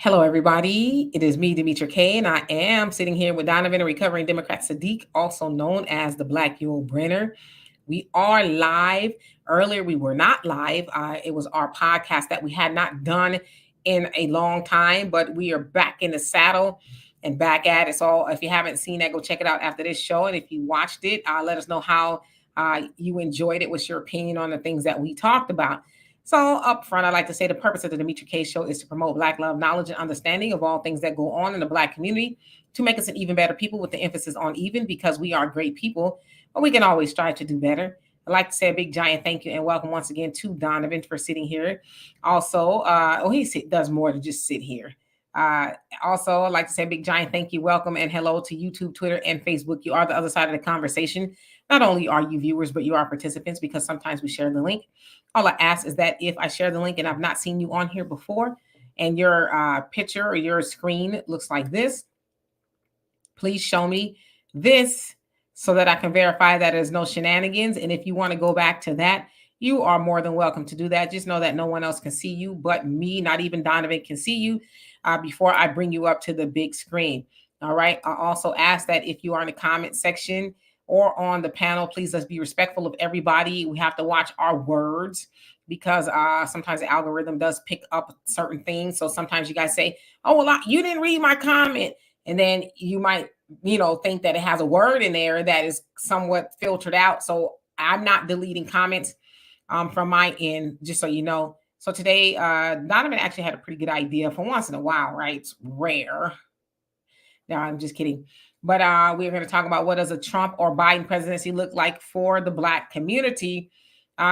Hello, everybody. It is me, Demetra K, and I am sitting here with Donovan, a recovering Democrat Sadiq, also known as the Black Yule Brenner. We are live. Earlier, we were not live. It was our podcast that we had not done in a long time, but we are back in the saddle and back at it. So if you haven't seen that, go check it out after this show. And if you watched it, let us know how you enjoyed it. What's your opinion on the things that we talked about? So, up front, I'd like to say the purpose of the Demetra K Show is to promote Black love, knowledge, and understanding of all things that go on in the Black community to make us an even better people with the emphasis on even because we are great people, but we can always strive to do better. I'd like to say a big giant thank you and welcome once again to Donovan for sitting here. Also, does more than just sit here. Uh, also, I'd like to say a big giant thank you, welcome, and hello to YouTube, Twitter, and Facebook. You are the other side of the conversation. Not only are you viewers, but you are participants because sometimes we share the link. All I ask is that if I share the link and I've not seen you on here before and your picture or your screen looks like this, please show me this so that I can verify that there's no shenanigans. And if you want to go back to that, you are more than welcome to do that. Just know that no one else can see you but me, not even Donovan can see you before I bring you up to the big screen. All right. I also ask that if you are in the comment section or on the panel, please let's be respectful of everybody. We have to watch our words because sometimes the algorithm does pick up certain things. So sometimes you guys say, oh, well, you didn't read my comment. And then you might, think that it has a word in there that is somewhat filtered out. So I'm not deleting comments from my end, just so you know. So today, Donovan actually had a pretty good idea for once in a while, right? It's rare. No, I'm just kidding. But we're going to talk about what does a Trump or Biden presidency look like for the Black community,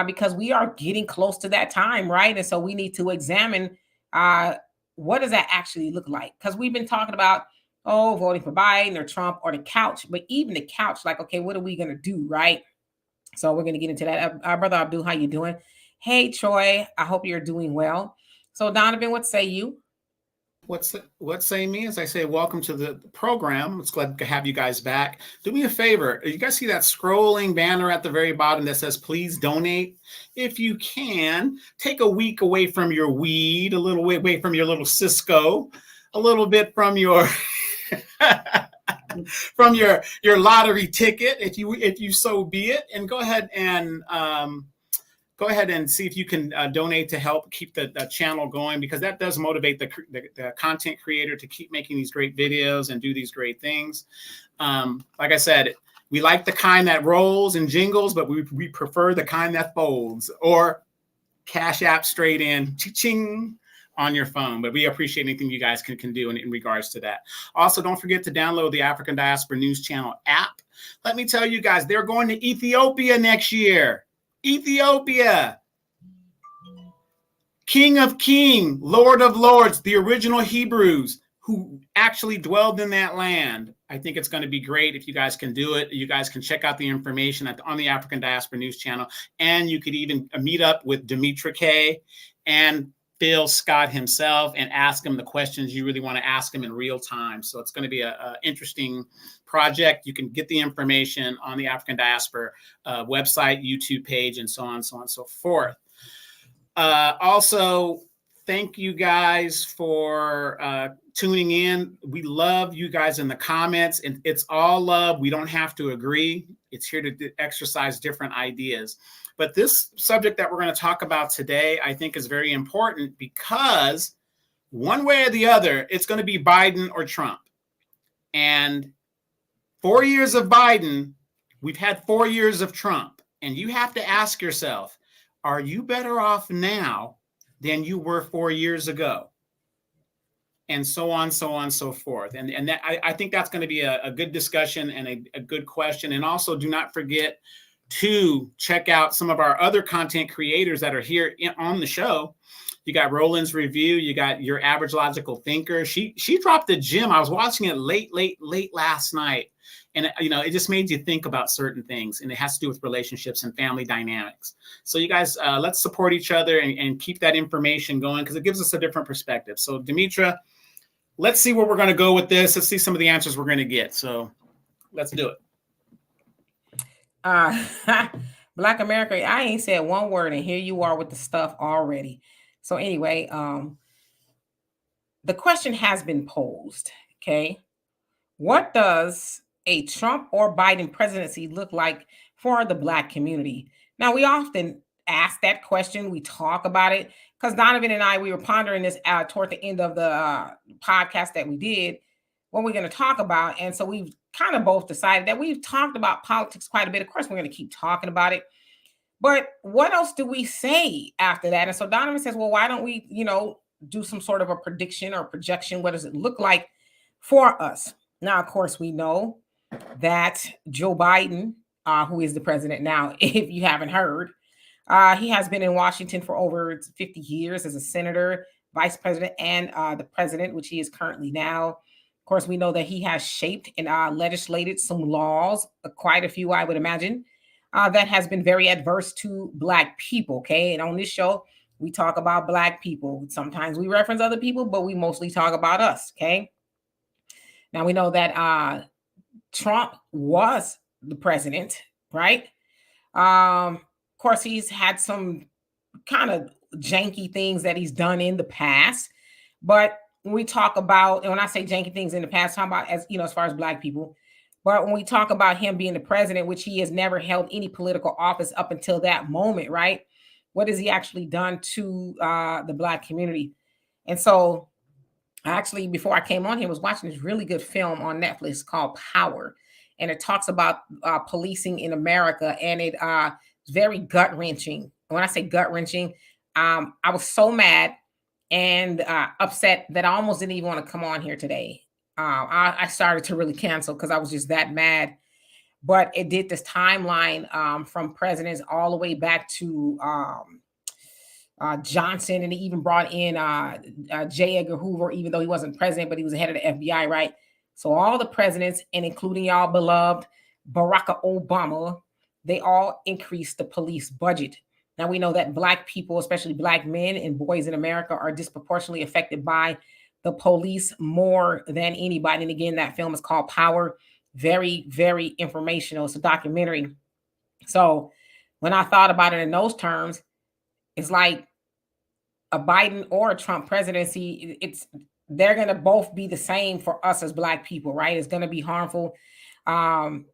because we are getting close to that time, right? And so we need to examine what does that actually look like? Because we've been talking about, voting for Biden or Trump or the couch, but even the couch, like, okay, what are we going to do, right? So we're going to get into that. Brother Abdul, how you doing? Hey, Troy, I hope you're doing well. So Donovan, what say you? What say me? As I say, welcome to the program. It's glad to have you guys back. Do me a favor. You guys see that scrolling banner at the very bottom that says, please donate? If you can, take a week away from your weed, a little away from your little Cisco, a little bit from your from your lottery ticket, if you so be it, and go ahead and see if you can donate to help keep the channel going, because that does motivate the content creator to keep making these great videos and do these great things. Like I said, we like the kind that rolls and jingles, but we prefer the kind that folds, or Cash App straight in, ching on your phone. But we appreciate anything you guys can do in regards to that. Also, don't forget to download the African Diaspora News Channel app. Let me tell you guys, they're going to Ethiopia next year. Ethiopia, King of Kings, Lord of Lords, the original Hebrews who actually dwelled in that land. I think it's going to be great if you guys can do it. You guys can check out the information on the African Diaspora News Channel, and you could even meet up with Demetra K and Phil Scott himself and ask him the questions you really want to ask him in real time. So it's going to be an interesting project. You can get the information on the African Diaspora website, YouTube page, and so on and so forth. Also, thank you guys for tuning in. We love you guys in the comments, and it's all love. We don't have to agree. It's here to exercise different ideas. But this subject that we're going to talk about today, I think, is very important because one way or the other, it's going to be Biden or Trump. And 4 years of Biden, we've had 4 years of Trump. And you have to ask yourself, are you better off now than you were 4 years ago? And so on, so forth. And that, I think that's going to be a good discussion and a good question. And also, do not forget to check out some of our other content creators that are here on the show. You got Roland's Review. You got Your Average Logical Thinker. She dropped a gem. I was watching it late last night. And, it just made you think about certain things. And it has to do with relationships and family dynamics. So you guys, let's support each other and keep that information going, because it gives us a different perspective. So, Demetra, let's see where we're going to go with this. Let's see some of the answers we're going to get. So let's do it. Black America, I ain't said one word, and here you are with the stuff already. So anyway, the question has been posed. Okay. What does a Trump or Biden presidency look like for the Black community? Now, we often ask that question. We talk about it because Donovan and I, we were pondering this toward the end of the podcast that we did, what we're going to talk about. And so we've kind of both decided that we've talked about politics quite a bit. Of course, we're going to keep talking about it. But what else do we say after that? And so Donovan says, well, why don't we, do some sort of a prediction or projection? What does it look like for us? Now, of course, we know that Joe Biden, who is the president now, if you haven't heard, he has been in Washington for over 50 years as a senator, vice president, and the president, which he is currently now. Of course, we know that he has shaped and legislated some laws, quite a few, I would imagine, that has been very adverse to Black people. Okay. And on this show, we talk about Black people. Sometimes we reference other people, but we mostly talk about us. Okay. Now we know that Trump was the president, right? Of course, he's had some kind of janky things that he's done in the past. But when we talk about, and when I say janky things in the past, I'm talking about as far as Black people. But when we talk about him being the president, which he has never held any political office up until that moment, right? What has he actually done to the Black community? And so, actually, before I came on here, I was watching this really good film on Netflix called Power, and it talks about policing in America, and it's very gut wrenching. When I say gut wrenching, I was so mad and upset that I almost didn't even want to come on here today. I started to really cancel because I was just that mad. But it did this timeline from presidents all the way back to Johnson, and he even brought in J. Edgar Hoover, even though he wasn't president, but he was the head of the FBI, right? So all the presidents, and including y'all beloved Barack Obama, they all increased the police budget. Now we know that Black people, especially Black men and boys in America, are disproportionately affected by the police more than anybody. And again, that film is called Power. Very, very informational. It's a documentary. So when I thought about it in those terms, it's like a Biden or a Trump presidency, they're going to both be the same for us as Black people, right? It's going to be harmful. And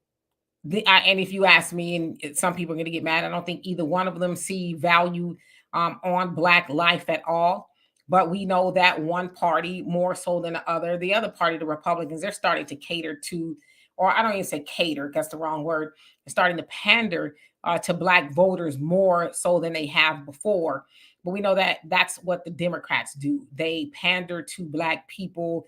if you ask me, and some people are going to get mad, I don't think either one of them see value on Black life at all. But we know that one party more so than the other party, the Republicans, they're starting to cater to, or I don't even say cater, that's the wrong word. They're starting to pander to Black voters more so than they have before. But we know that that's what the Democrats do. They pander to Black people.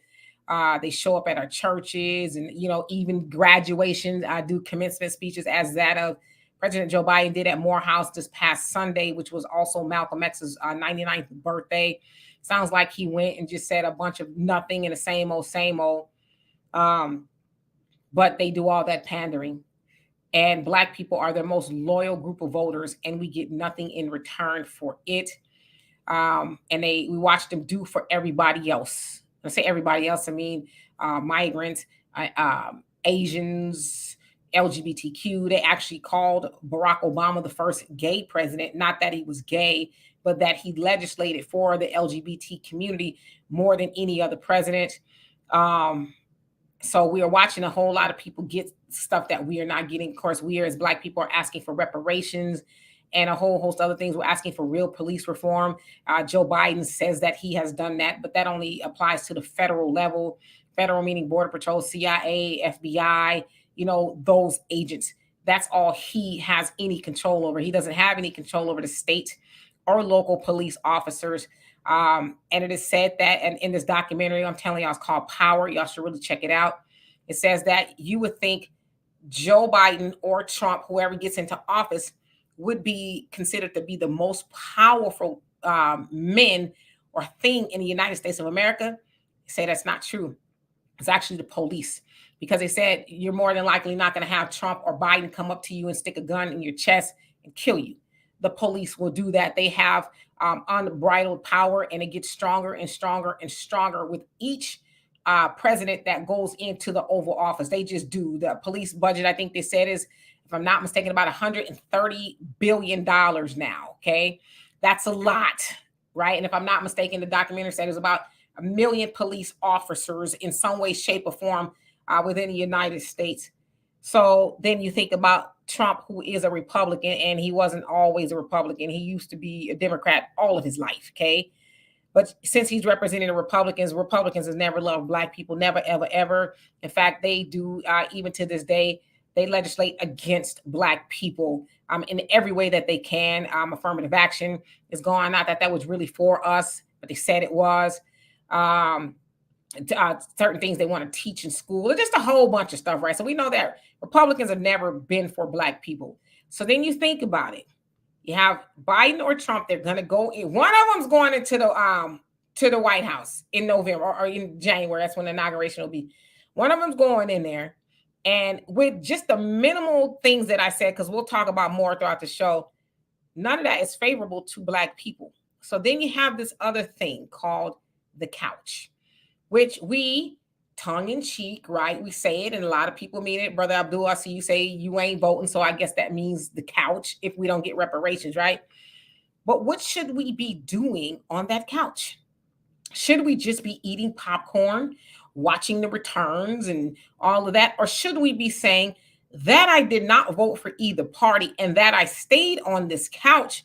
They show up at our churches, and even graduations. I do commencement speeches as that of President Joe Biden did at Morehouse this past Sunday, which was also Malcolm X's 99th birthday. Sounds like he went and just said a bunch of nothing and the same old, same old. But they do all that pandering. And Black people are their most loyal group of voters, and we get nothing in return for it. And we watch them do for everybody else. When I say everybody else, I mean migrants, Asians, LGBTQ. They actually called Barack Obama the first gay president. Not that he was gay, but that he legislated for the LGBT community more than any other president. So we are watching a whole lot of people get stuff that we are not getting. Of course, we as Black people are asking for reparations and a whole host of other things. We're asking for real police reform. Joe Biden says that he has done that, but that only applies to the federal level. Federal meaning Border Patrol, CIA, FBI, those agents. That's all he has any control over. He doesn't have any control over the state or local police officers. And it is said that, and in this documentary, I'm telling y'all, it's called Power. Y'all should really check it out. It says that you would think Joe Biden or Trump, whoever gets into office, would be considered to be the most powerful men or thing in the United States of America. They say that's not true. It's actually the police, because they said you're more than likely not going to have Trump or Biden come up to you and stick a gun in your chest and kill you. The police will do that. They have unbridled power, and it gets stronger and stronger and stronger with each president that goes into the Oval Office. They just do. The police budget, I think they said, is, if I'm not mistaken, about $130 billion now. Okay. That's a lot, right? And if I'm not mistaken, the documentary said it was about million police officers in some way, shape, or form within the United States. So then you think about Trump, who is a Republican, and he wasn't always a Republican. He used to be a Democrat all of his life. Okay. But since he's representing the Republicans, Republicans has never loved Black people, never, ever, ever. In fact, they do, even to this day, they legislate against Black people in every way that they can. Affirmative action is gone. Not that that was really for us, but they said it was. Um, Certain things they want to teach in school, just a whole bunch of stuff, right? So we know that Republicans have never been for Black people. So then you think about it. You have Biden or Trump. They're going to go in. One of them's going into the White House in November or in January. That's when the inauguration will be. One of them's going in there, and with just the minimal things that I said, because we'll talk about more throughout the show, none of that is favorable to Black people. So then you have this other thing called the couch, which we, tongue in cheek, right? We say it, and a lot of people mean it. Brother Abdul, I see you say you ain't voting, so I guess that means the couch if we don't get reparations, right? But what should we be doing on that couch? Should we just be eating popcorn, watching the returns and all of that? Or should we be saying that I did not vote for either party and that I stayed on this couch?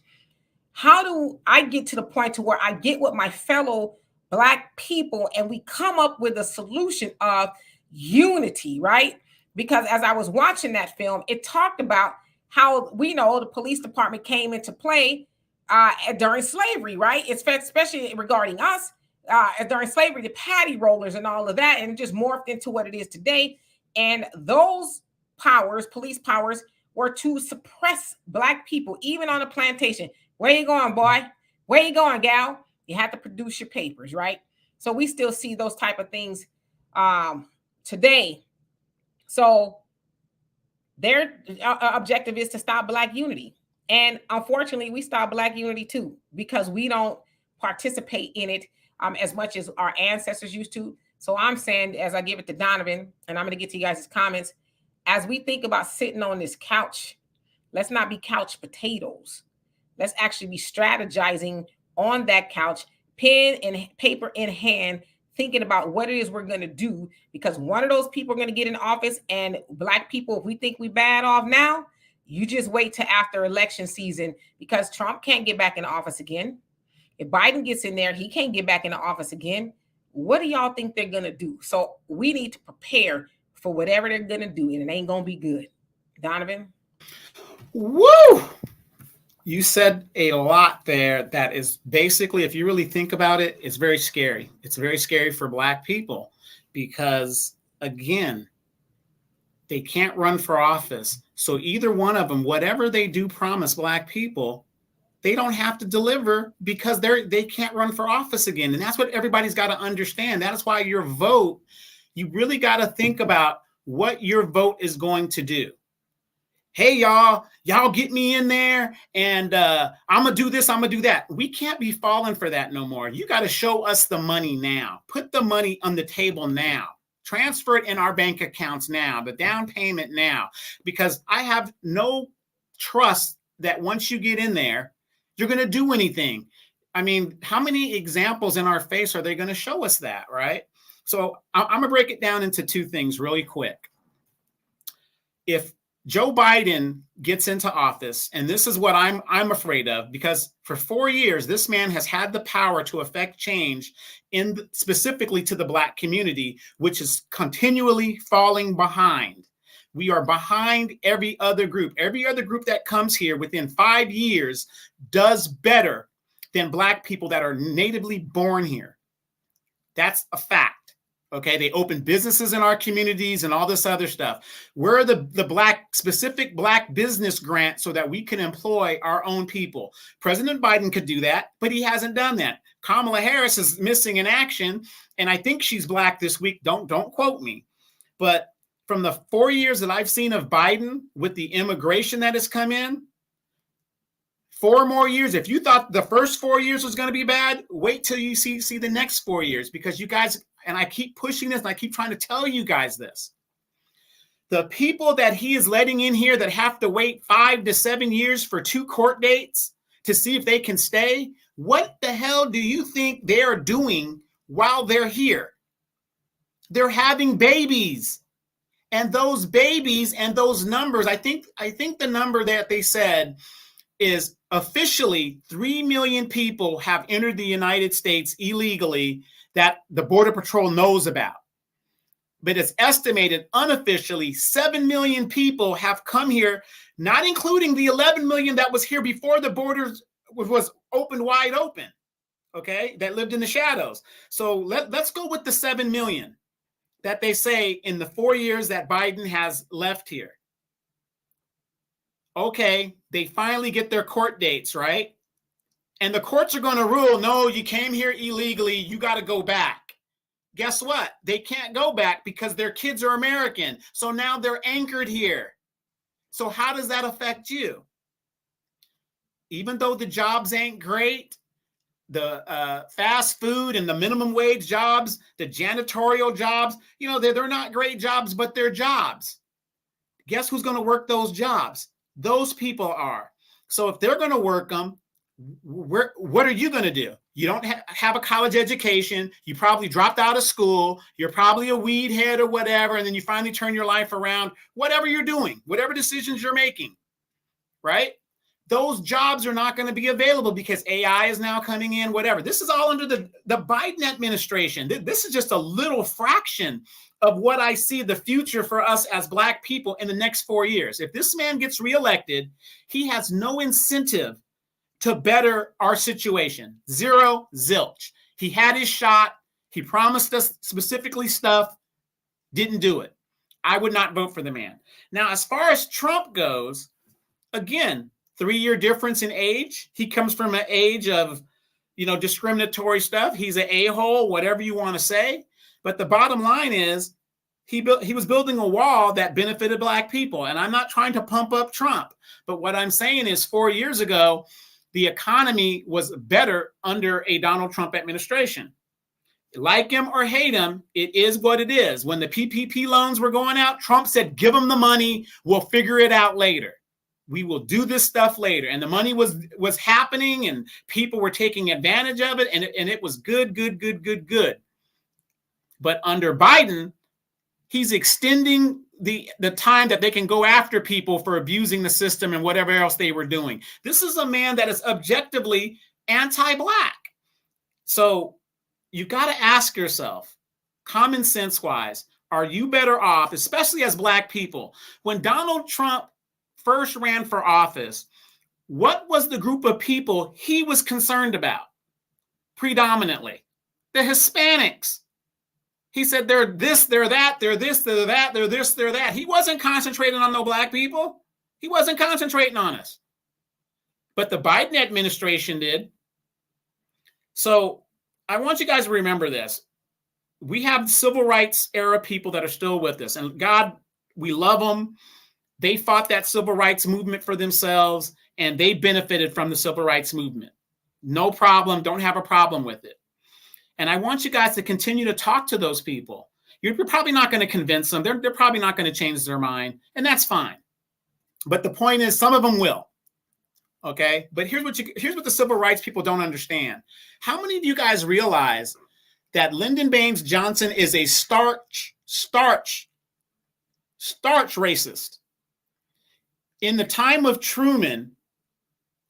How do I get to the point to where I get with my fellow Black people and we come up with a solution of unity, right? Because as I was watching that film, it talked about how we know the police department came into play during slavery, right? It's especially regarding us during slavery, the patty rollers and all of that, and just morphed into what it is today. And those powers, police powers, were to suppress Black people, even on a plantation. Where you going, boy? Where you going, gal? You have to produce your papers, right? So we still see those type of things today. So their objective is to stop Black unity. And unfortunately, we stop Black unity too, because we don't participate in it as much as our ancestors used to. So I'm saying, as I give it to Donovan, and I'm going to get to you guys' comments, as we think about sitting on this couch, let's not be couch potatoes. Let's actually be strategizing on that couch, pen and paper in hand, thinking about what it is we're going to do, because one of those people are going to get in office, and Black people, if we think we bad off now, you just wait till after election season, because Trump can't get back in office again. If Biden gets in there, he can't get back into office again. What do y'all think they're going to do? So we need to prepare for whatever they're going to do, and it ain't going to be good. Donovan? Woo! You said a lot there that is basically, if you really think about it, it's very scary. It's very scary for Black people because, again, they can't run for office. So either one of them, whatever they do promise Black people, they don't have to deliver because they can't run for office again. And that's what everybody's got to understand. That is why your vote, you really got to think about what your vote is going to do. Hey, y'all get me in there and I'm going to do this, I'm going to do that. We can't be falling for that no more. You got to show us the money now. Put the money on the table now. Transfer it in our bank accounts now, the down payment now, because I have no trust that once you get in there, you're going to do anything. I mean, how many examples in our face are they going to show us that, right? So I'm going to break it down into two things really quick. If Joe Biden gets into office, and this is what I'm afraid of, because for 4 years, this man has had the power to affect change specifically to the Black community, which is continually falling behind. We are behind every other group. Every other group that comes here within 5 years does better than Black people that are natively born here. That's a fact. Okay, they open businesses in our communities and all this other stuff. We're the specific Black business grant so that we can employ our own people. President Biden could do that, but he hasn't done that. Kamala Harris is missing in action, and I think she's Black this week. Don't quote me. But from the 4 years that I've seen of Biden with the immigration that has come in, 4 more years. If you thought the first 4 years was going to be bad, wait till you see the next 4 years, because you guys, and I keep pushing this and I keep trying to tell you guys this. The people that he is letting in here that have to wait 5 to 7 years for 2 court dates to see if they can stay, what the hell do you think they're doing while they're here. They're having babies. And those babies and those numbers, I think the number that they said is officially 3 million people have entered the United States illegally that the Border Patrol knows about. But it's estimated unofficially 7 million people have come here, not including the 11 million that was here before the borders was opened wide open, okay, that lived in the shadows. So let's go with the 7 million that they say in the 4 years that Biden has left here. Okay, they finally get their court dates, right? And the courts are going to rule, no, you came here illegally, you got to go back. Guess what? They can't go back because their kids are American. So now they're anchored here. So how does that affect you? Even though the jobs ain't great, the fast food and the minimum wage jobs, the janitorial jobs, they're not great jobs, but they're jobs. Guess who's going to work those jobs? Those people are. So if they're going to work them, what are you going to do? You don't have a college education. You probably dropped out of school. You're probably a weed head or whatever. And then you finally turn your life around, whatever you're doing, whatever decisions you're making, right? Those jobs are not going to be available because AI is now coming in, whatever. This is all under the Biden administration. This is just a little fraction of what I see the future for us as Black people in the next 4 years. If this man gets reelected, he has no incentive to better our situation. Zero, zilch. He had his shot. He promised us specifically stuff, didn't do it. I would not vote for the man. Now, as far as Trump goes, again, 3-year difference in age. He comes from an age of, discriminatory stuff. He's an a-hole, whatever you want to say. But the bottom line is he was building a wall that benefited Black people. And I'm not trying to pump up Trump. But what I'm saying is 4 years ago, the economy was better under a Donald Trump administration. Like him or hate him, it is what it is. When the PPP loans were going out, Trump said, give them the money. We'll figure it out later. We will do this stuff later. And the money was happening and people were taking advantage of it. And it was good. But under Biden, he's extending the time that they can go after people for abusing the system and whatever else they were doing. This is a man that is objectively anti-Black. So you got to ask yourself, common sense wise, are you better off, especially as Black people? When Donald Trump first ran for office, what was the group of people he was concerned about? Predominantly, the Hispanics. He said they're this, they're that, they're this, they're that, they're this, they're that. He wasn't concentrating on no Black people. He wasn't concentrating on us. But the Biden administration did. So I want you guys to remember this. We have civil rights era people that are still with us. And God, we love them. They fought that civil rights movement for themselves, and they benefited from the civil rights movement. No problem. Don't have a problem with it. And I want you guys to continue to talk to those people. You're probably not going to convince them. They're probably not going to change their mind, and that's fine. But the point is, some of them will. Okay? But here's what the civil rights people don't understand. How many of you guys realize that Lyndon Baines Johnson is a starch racist? In the time of Truman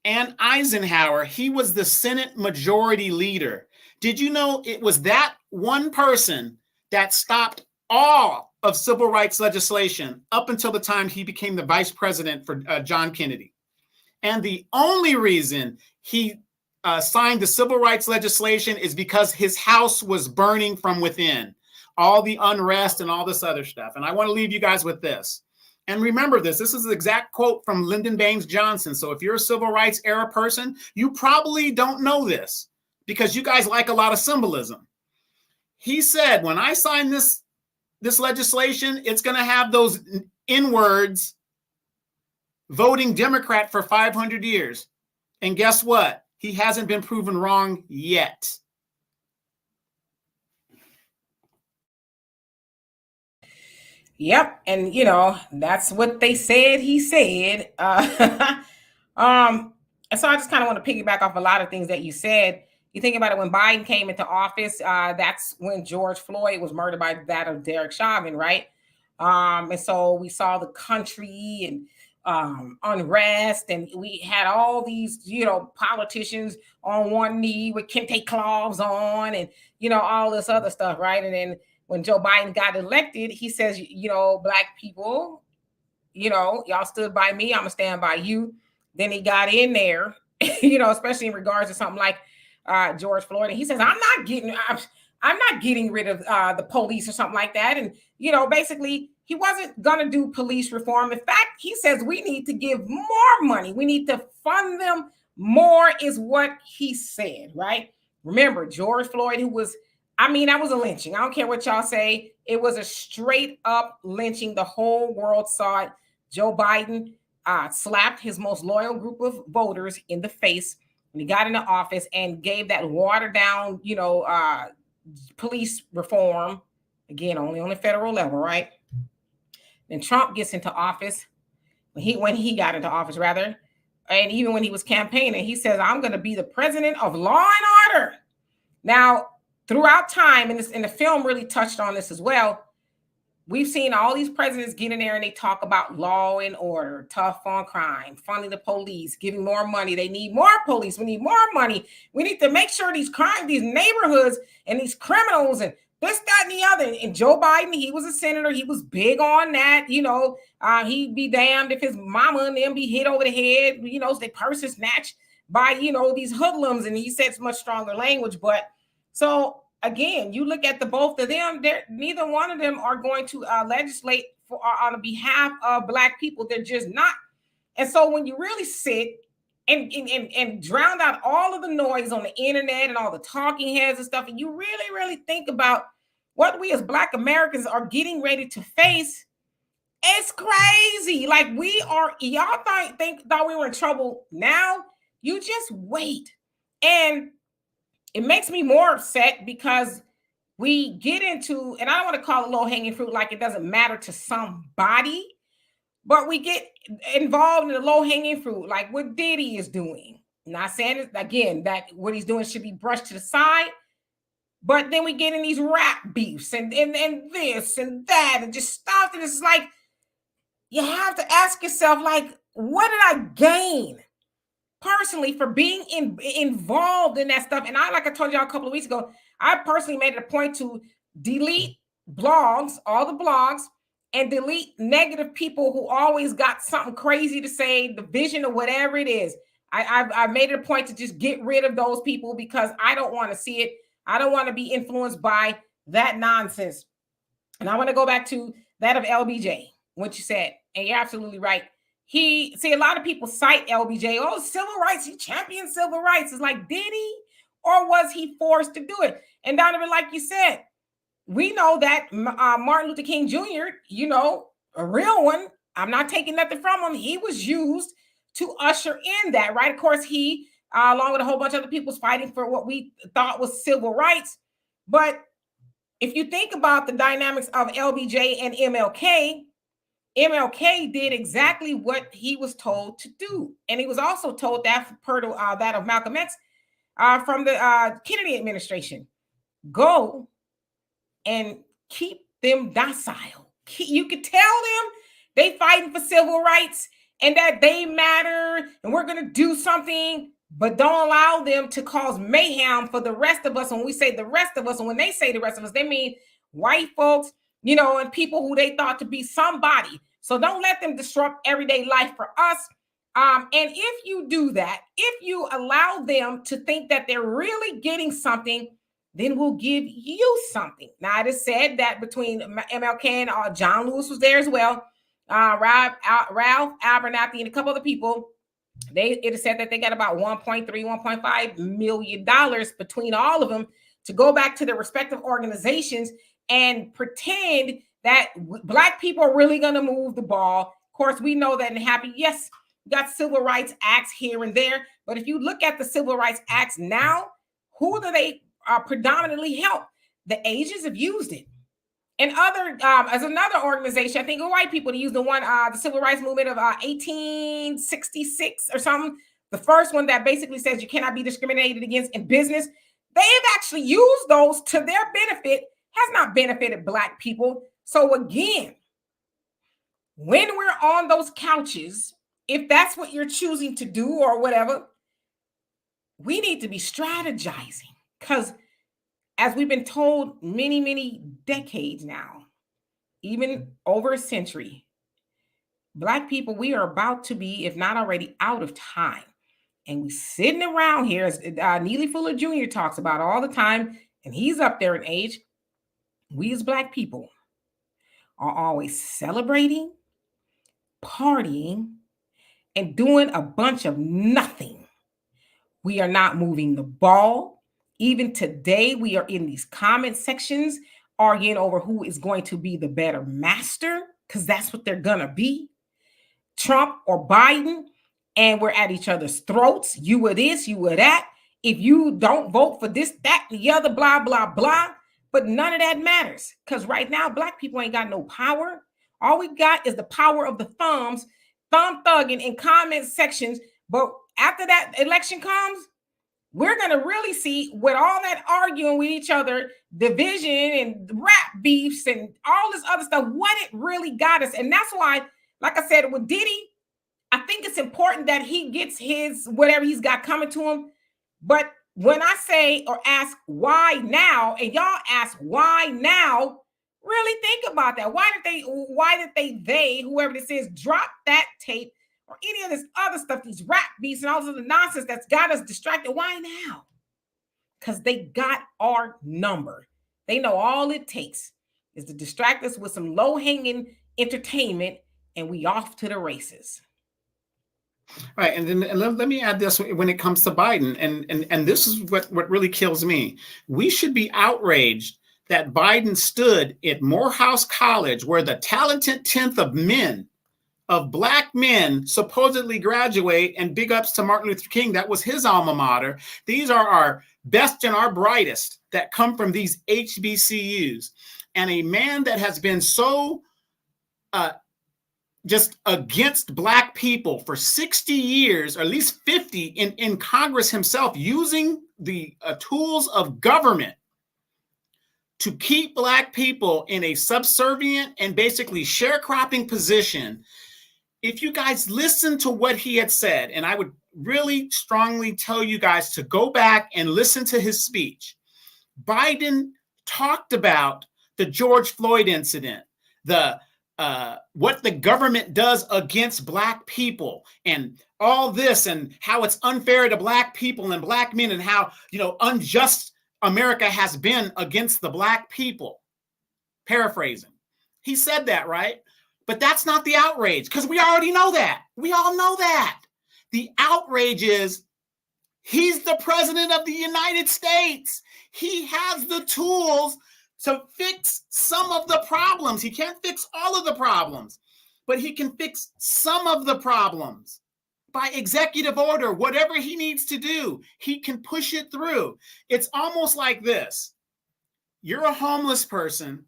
and Eisenhower, he was the Senate Majority Leader. Did you know it was that one person that stopped all of civil rights legislation up until the time he became the vice president for John Kennedy? And the only reason he signed the civil rights legislation is because his house was burning from within, all the unrest and all this other stuff. And I want to leave you guys with this. And remember this is the exact quote from Lyndon Baines Johnson. So if you're a civil rights era person, you probably don't know this because you guys like a lot of symbolism. He said, when I sign this legislation, it's going to have those N-words voting Democrat for 500 years. And guess what? He hasn't been proven wrong yet. Yep, and that's what they said he said. And so I just kind of want to piggyback off a lot of things that you said. You think about it, when Biden came into office, that's when George Floyd was murdered by that of Derek Chauvin, right? And so we saw the country and unrest, and we had all these, politicians on one knee with kente cloths on, and all this other stuff, right? And then when Joe Biden got elected, he says, black people, y'all stood by me, I'm gonna stand by you. Then he got in there, especially in regards to something like George Floyd, and he says, I'm not getting rid of the police or something like that. And basically, he wasn't gonna do police reform. In fact, he says we need to give more money. We need to fund them more, is what he said, right? Remember, George Floyd, who was, that was a lynching. I don't care what y'all say. It was a straight up lynching. The whole world saw it. Joe Biden slapped his most loyal group of voters in the face when he got into office and gave that watered down, police reform, again, only on the federal level, right? Then Trump gets into office, when he got into office, rather, and even when he was campaigning, he says, I'm going to be the president of law and order. Now, throughout time, and the film really touched on this as well, we've seen all these presidents get in there and they talk about law and order, tough on crime, funding the police, giving more money. They need more police. We need more money. We need to make sure these neighborhoods and these criminals and this, that, and the other. And Joe Biden, he was a senator. He was big on that. He'd be damned if his mama and them be hit over the head, their purses snatched by, these hoodlums. And he said much stronger language. But so again, you look at the both of them, neither one of them are going to legislate on behalf of black people. They're just not. And so when you really sit and drown out all of the noise on the internet and all the talking heads and stuff, and you really, really think about what we as black Americans are getting ready to face, it's crazy. Like, y'all thought we were in trouble. Now you just wait. And it makes me more upset because we get into, and I don't want to call it low hanging fruit like it doesn't matter to somebody, but we get involved in the low hanging fruit, like what Diddy is doing. Not saying it, again, that what he's doing should be brushed to the side, but then we get in these rap beefs and this and that and just stuff. And it's like, you have to ask yourself, like, what did I gain personally for being involved in that stuff? And like I told y'all a couple of weeks ago, I personally made it a point to delete blogs, all the blogs, and delete negative people who always got something crazy to say, the vision or whatever it is. I've made it a point to just get rid of those people because I don't want to see it. I don't want to be influenced by that nonsense. And I want to go back to that of LBJ, what you said, and you're absolutely right. A lot of people cite LBJ, civil rights, he championed civil rights. It's like, did he? Or was he forced to do it? And Donovan, like you said, we know that Martin Luther King Jr., a real one, I'm not taking nothing from him, he was used to usher in that, right? Of course, he, along with a whole bunch of other people, was fighting for what we thought was civil rights. But if you think about the dynamics of LBJ and MLK did exactly what he was told to do. And he was also told that per that of Malcolm X from the Kennedy administration. Go and keep them docile. You could tell them they fighting for civil rights and that they matter and we're going to do something, but don't allow them to cause mayhem for the rest of us. When we say the rest of us, and when they say the rest of us, they mean white folks, and people who they thought to be somebody. So don't let them disrupt everyday life for us. And if you do that, if you allow them to think that they're really getting something, then we'll give you something. Now, it is said that between MLK and John Lewis was there as well, Ralph Abernathy and a couple other people, it is said that they got about $1.5 million between all of them to go back to their respective organizations and pretend that black people are really going to move the ball. Of course, we know that in Happy, yes, we got civil rights acts here and there. But if you look at the civil rights acts now, who do they predominantly help? The Asians have used it. And other, as another organization, I think white people use the one, the civil rights movement of 1866 or something, the first one that basically says you cannot be discriminated against in business, they have actually used those to their benefit, has not benefited Black people. So again, when we're on those couches, if that's what you're choosing to do or whatever, we need to be strategizing, because as we've been told many, many decades now, even over a century, Black people, we are about to be, if not already, out of time. And we sitting around here, as Neely Fuller Jr. talks about all the time, and he's up there in age. We as Black people are always celebrating, partying, and doing a bunch of nothing. We are not moving the ball. Even today, we are in these comment sections arguing over who is going to be the better master, because that's what they're going to be, Trump or Biden. And we're at each other's throats. You were this, you were that. If you don't vote for this, that, and the other, blah, blah, blah. But none of that matters, because right now, Black people ain't got no power. All we got is the power of the thumbs, thumb thugging in comment sections. But after that election comes, we're going to really see, with all that arguing with each other, division and rap beefs and all this other stuff, what it really got us. And that's why, like I said, with Diddy, I think it's important that he gets his whatever he's got coming to him. But when I say or ask why now, and y'all ask why now, really think about that. Why did they, whoever this is, drop that tape or any of this other stuff, these rap beats and all this other nonsense that's got us distracted? Why now? Because they got our number. They know all it takes is to distract us with some low-hanging entertainment, and we off to the races. Right, and then let me add this when it comes to Biden, and this is what really kills me. We should be outraged that Biden stood at Morehouse College, where the talented 10th of Black men supposedly graduate, and big ups to Martin Luther King. That was his alma mater. These are our best and our brightest that come from these HBCUs. And a man that has been so just against Black people for 60 years, or at least 50 in Congress himself, using the tools of government to keep Black people in a subservient and basically sharecropping position. If you guys listen to what he had said, and I would really strongly tell you guys to go back and listen to his speech. Biden talked about the George Floyd incident, what the government does against Black people, and all this, and how it's unfair to Black people and Black men, and how, unjust America has been against the Black people. Paraphrasing. He said that, right? But that's not the outrage, because we already know that. We all know that. The outrage is he's the president of the United States. He has the tools to fix some of the problems. He can't fix all of the problems, but he can fix some of the problems by executive order. Whatever he needs to do, he can push it through. It's almost like this. You're a homeless person,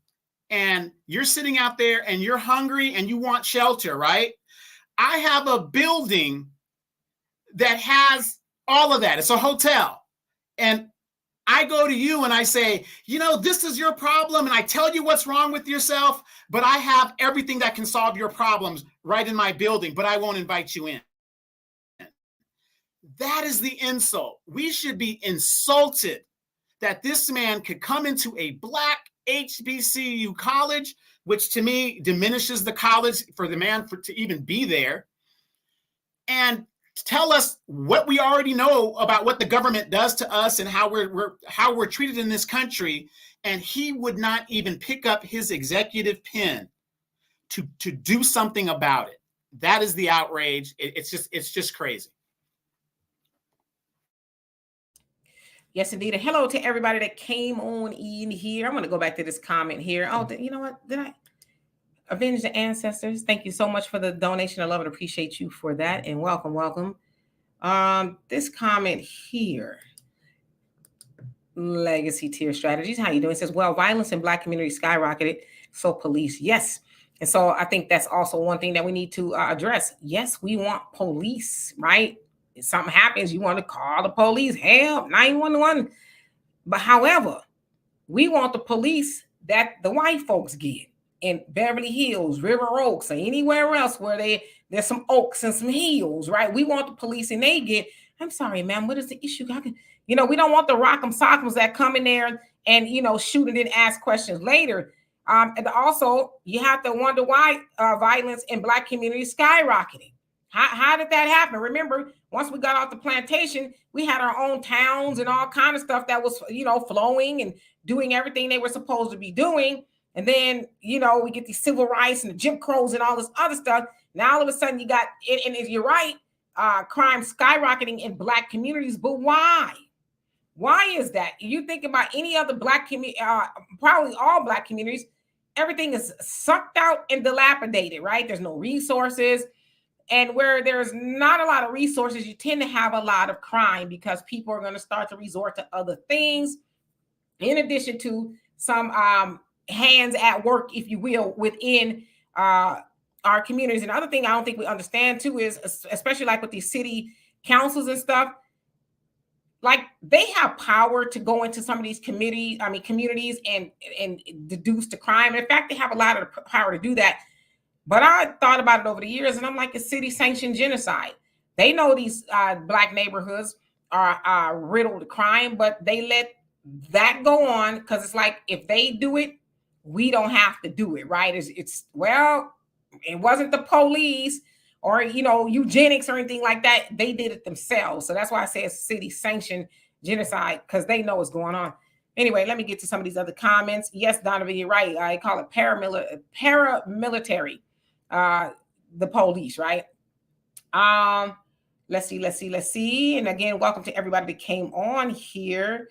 and you're sitting out there, and you're hungry, and you want shelter, right? I have a building that has all of that. It's a hotel. And I go to you and I say, this is your problem, and I tell you what's wrong with yourself, but I have everything that can solve your problems right in my building, but I won't invite you in. That is the insult. We should be insulted that this man could come into a Black HBCU college, which to me diminishes the college for the man to even be there, and tell us what we already know about what the government does to us and how we're treated in this country. And he would not even pick up his executive pen to do something about it. That is the outrage. It's just crazy. Yes, indeed. And hello to everybody that came on in here. I'm going to go back to this comment here. Oh, you know what? Did I avenge the ancestors? Thank you so much for the donation. I love it. Appreciate you for that. And welcome. This comment here. Legacy tier strategies. How you doing? It says, well, violence in Black community skyrocketed. So police. Yes. And so I think that's also one thing that we need to address. Yes, we want police, right? if something happens, you want to call the police, help, 911. But however, we want the police that the white folks get in Beverly Hills, River Oaks, or anywhere else where there's some oaks and some hills, right? We want the police and they get, I'm sorry, ma'am, what is the issue? We don't want the rock'em sock'ems that come in there and, shoot and then ask questions later. And also, you have to wonder why violence in Black communities skyrocketing. How did that happen? Remember, once we got off the plantation, we had our own towns and all kind of stuff that was, flowing and doing everything they were supposed to be doing. And then, we get these civil rights and the Jim Crows and all this other stuff. Now all of a sudden you got, and if you're right, crime skyrocketing in Black communities. But why? Why is that? You think about any other Black community, probably all Black communities, everything is sucked out and dilapidated, right? There's no resources. And where there's not a lot of resources, you tend to have a lot of crime because people are going to start to resort to other things, in addition to some hands at work, if you will, within our communities. And other thing I don't think we understand too is, especially like with these city councils and stuff, like they have power to go into some of these communities and deduce the crime. In fact, they have a lot of power to do that. But I thought about it over the years, and I'm like, it's city-sanctioned genocide. They know these Black neighborhoods are riddled with crime, but they let that go on because it's like, if they do it, we don't have to do it, right? Well, it wasn't the police or eugenics or anything like that. They did it themselves. So that's why I say it's city-sanctioned genocide, because they know what's going on. Anyway, let me get to some of these other comments. Yes, Donovan, you're right. I call it paramilitary, the police, right? Let's see. And again, welcome to everybody that came on here.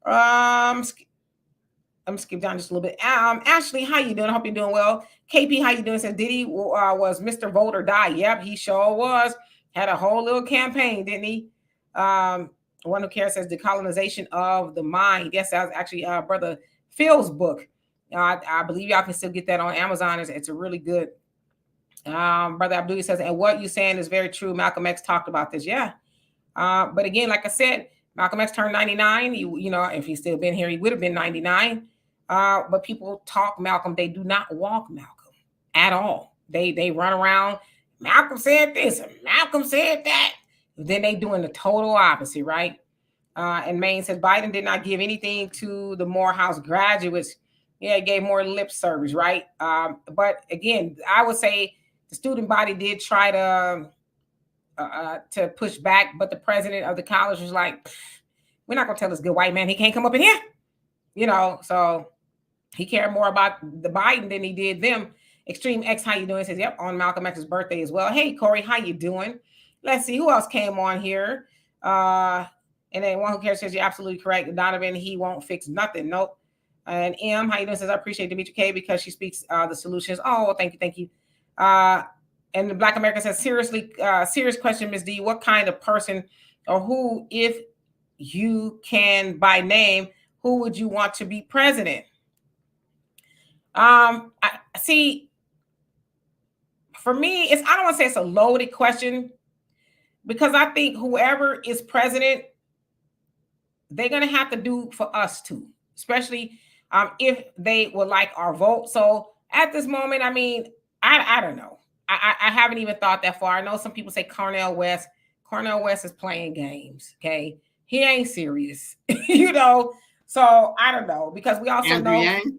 I'm gonna skip down just a little bit. Ashley, how you doing? I hope you're doing well. KP, how you doing? Says Diddy was Mr. Vote or Die. Yep, he sure was. Had a whole little campaign, didn't he? One who cares says Decolonization of the Mind. Yes, that was actually Brother Phil's book. I believe y'all can still get that on Amazon. It's a really good. Brother Abdul says, and what you're saying is very true. Malcolm X talked about this. Yeah. But again, like I said, Malcolm X turned 99. If he's still been here, he would have been 99. But people talk Malcolm. They do not walk Malcolm at all. They run around. Malcolm said this and Malcolm said that. Then they doing the total opposite, right? And Maine says Biden did not give anything to the Morehouse graduates. Yeah, he gave more lip service, right? But again, I would say the student body did try to push back, but the president of the college was like, we're not gonna tell this good white man he can't come up in here. So he cared more about the Biden than he did them. Extreme X, how you doing? Says, yep, on Malcolm X's birthday as well. Hey, Corey, how you doing? Let's see who else came on here. And then one who cares says, you're absolutely correct. Donovan, he won't fix nothing. Nope. And M, how you doing? Says, I appreciate Demetri K because she speaks the solutions. Oh, thank you. And the Black American says, serious question, Ms. D. What kind of person or who, if you can by name, who would you want to be president? I see. For me, I don't want to say it's a loaded question, because I think whoever is president, they're going to have to do for us too, especially if they would like our vote. So at this moment, I mean, I don't know. I haven't even thought that far. I know some people say Cornel West. Cornel West is playing games, okay? He ain't serious, So I don't know, because we also Andrew know Yang?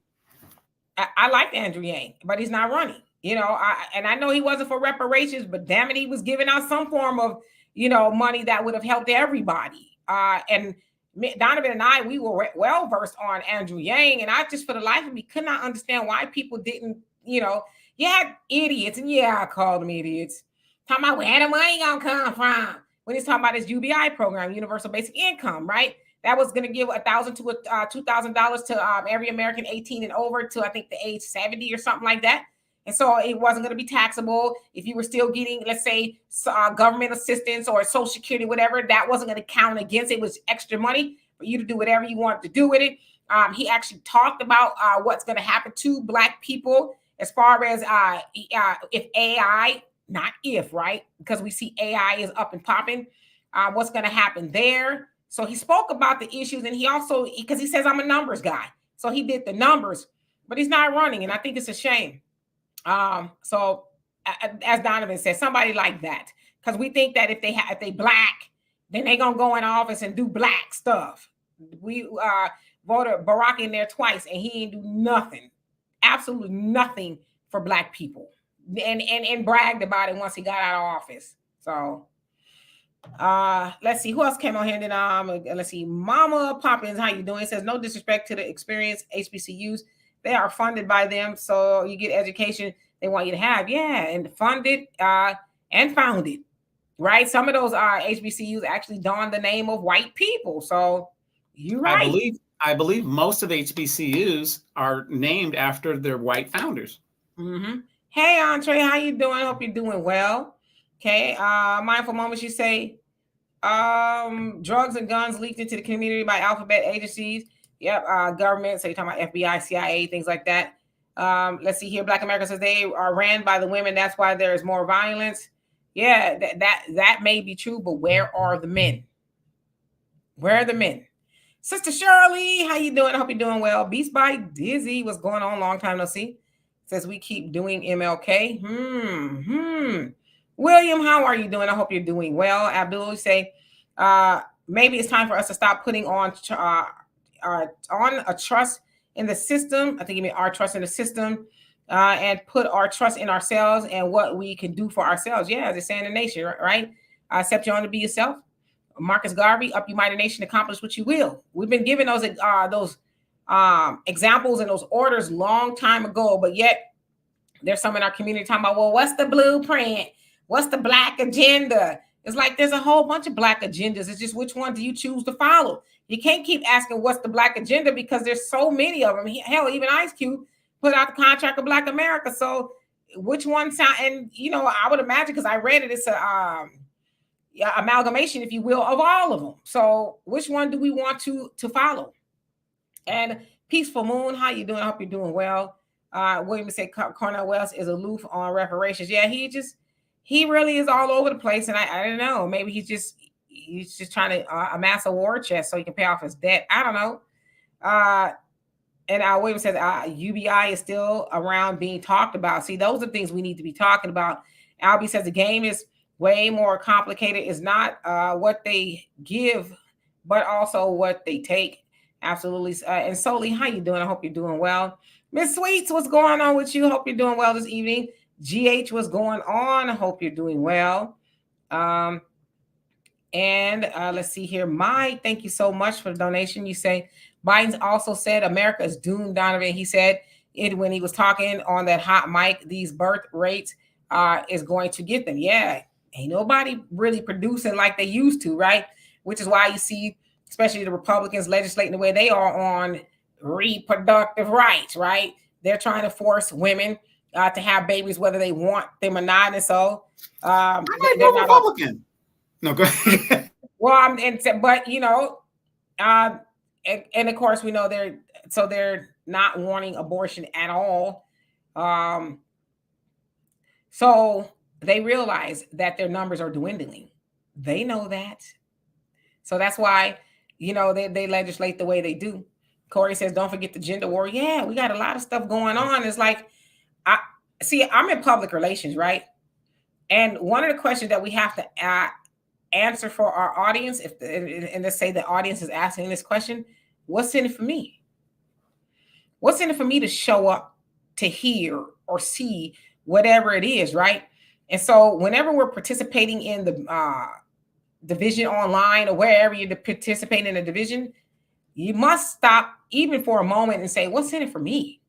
I like Andrew Yang, but he's not running. And I know he wasn't for reparations, but damn it, he was giving out some form of, money that would have helped everybody. And Donovan and I, we were well versed on Andrew Yang, and I just, for the life of me, could not understand why people didn't, you had idiots, and yeah, I called them idiots, talking about where the money gonna come from when he's talking about his UBI program, Universal Basic Income, right? That was going to give $1,000 to $2,000 to every American 18 and over to, I think, the age 70 or something like that. And so it wasn't going to be taxable. If you were still getting, let's say, government assistance or Social Security, whatever, that wasn't going to count against it. It was extra money for you to do whatever you wanted to do with it. He actually talked about what's going to happen to Black people as far as if AI, not if, right? Because we see AI is up and popping. what's going to happen there. So he spoke about the issues, and he also, because he says I'm a numbers guy, so he did the numbers, but he's not running, and I think it's a shame. So as Donovan said, somebody like that, because we think that if they black, then they gonna go in office and do black stuff. We voted Barack in there twice, and he ain't do nothing, absolutely nothing for black people, and bragged about it once he got out of office. So let's see who else came on here. And then let's see, Mama Poppins, how you doing? It says no disrespect to the experienced HBCUs, they are funded by them, so you get education they want you to have. Yeah, and funded and founded, right? Some of those HBCUs actually don the name of white people. So you're right. I believe most of HBCUs are named after their white founders. Mm-hmm. Hey, Andre, how you doing? Hope you're doing well. Okay. Mindful moments. You say drugs and guns leaked into the community by alphabet agencies. Yep. Government. So you're talking about FBI, CIA, things like that. Let's see here. Black America says they are ran by the women. That's why there is more violence. Yeah, that may be true, but where are the men? Where are the men? Sister Shirley, how you doing? I hope you're doing well. Beast by Dizzy, what's going on? Long time no see. Says we keep doing MLK. William, how are you doing? I hope you're doing well. Abdul, say, maybe it's time for us to stop putting on a trust in the system. I think you mean our trust in the system, and put our trust in ourselves and what we can do for ourselves. Yeah, as they say in the nation, right? Accept you on to be yourself. Marcus Garvey, up you mighty nation, accomplish what you will. We've been given those examples and those orders long time ago, but yet there's some in our community talking about, well, what's the blueprint? What's the black agenda? It's like there's a whole bunch of black agendas. It's just which one do you choose to follow? You can't keep asking what's the black agenda because there's so many of them. Hell, even Ice Cube put out the contract of Black America. So which one sound? And I would imagine, because I read it, it's a amalgamation, if you will, of all of them. So which one do we want to follow? And Peaceful Moon, how you doing? I hope you're doing well. William said Cornel West is aloof on reparations. Yeah, he really is all over the place, and I don't know. Maybe he's just trying to amass a war chest so he can pay off his debt. I don't know. And William says UBI is still around being talked about. See, those are things we need to be talking about. Albie says the game is way more complicated. It's not what they give, but also what they take. Absolutely. And Soli, how you doing? I hope you're doing well. Miss Sweets, what's going on with you? Hope you're doing well this evening. GH, what's going on? I hope you're doing well. And let's see here. Thank you so much for the donation. You say Biden's also said America is doomed, Donovan. He said it when he was talking on that hot mic. These birth rates is going to get them. Yeah, ain't nobody really producing like they used to, right? Which is why you see, especially the Republicans legislating the way they are on reproductive rights, right? They're trying to force women to have babies whether they want them or not. And so I'm not Republican. No, go ahead. Well, and of course we know they're not wanting abortion at all. So they realize that their numbers are dwindling. They know that. So that's why, they legislate the way they do. Corey says, don't forget the gender war. Yeah, we got a lot of stuff going on. It's like, I'm in public relations, right? And one of the questions that we have to answer for our audience, and let's say the audience is asking this question, what's in it for me? What's in it for me to show up, to hear or see whatever it is, right? And so whenever we're participating in the division online or wherever you're participating in a division, you must stop even for a moment and say, what's in it for me?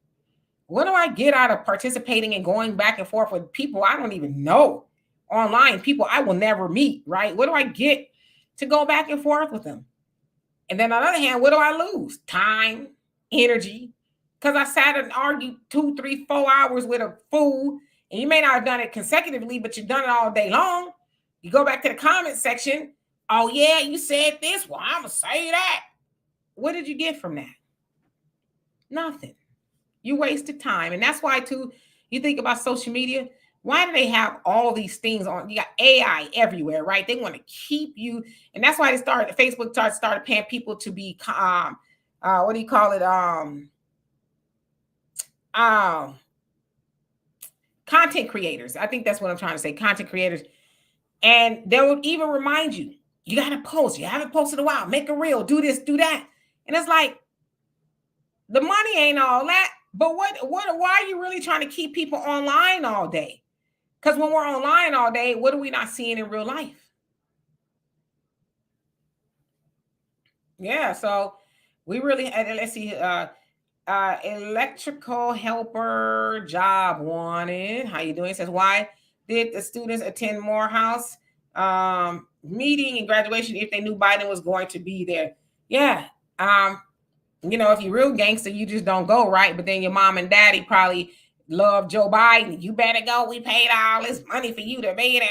What do I get out of participating and going back and forth with people I don't even know online, people I will never meet, right? What do I get to go back and forth with them? And then on the other hand, what do I lose? Time, energy, because I sat and argued 2, 3, 4 hours with a fool, and you may not have done it consecutively, but you've done it all day long. You go back to the comment section. Oh, yeah, you said this. Well, I'm going to say that. What did you get from that? Nothing. You wasted time. And that's why, too, you think about social media. Why do they have all these things on? You got AI everywhere, right? They want to keep you, and that's why they started. Facebook started paying people to be, what do you call it? Um, content creators. I think that's what I'm trying to say. Content creators, and they will even remind you, you got to post. You haven't posted a while. Make a reel. Do this. Do that. And it's like the money ain't all that. But what? Why are you really trying to keep people online all day? Because when we're online all day, what are we not seeing in real life? Yeah, so we really let's see. Electrical helper job wanted. How you doing? It says, why did the students attend Morehouse meeting and graduation if they knew Biden was going to be there? Yeah. If you're real gangster, you just don't go, right? But then your mom and daddy probably love Joe Biden. You better go. We paid all this money for you to be there.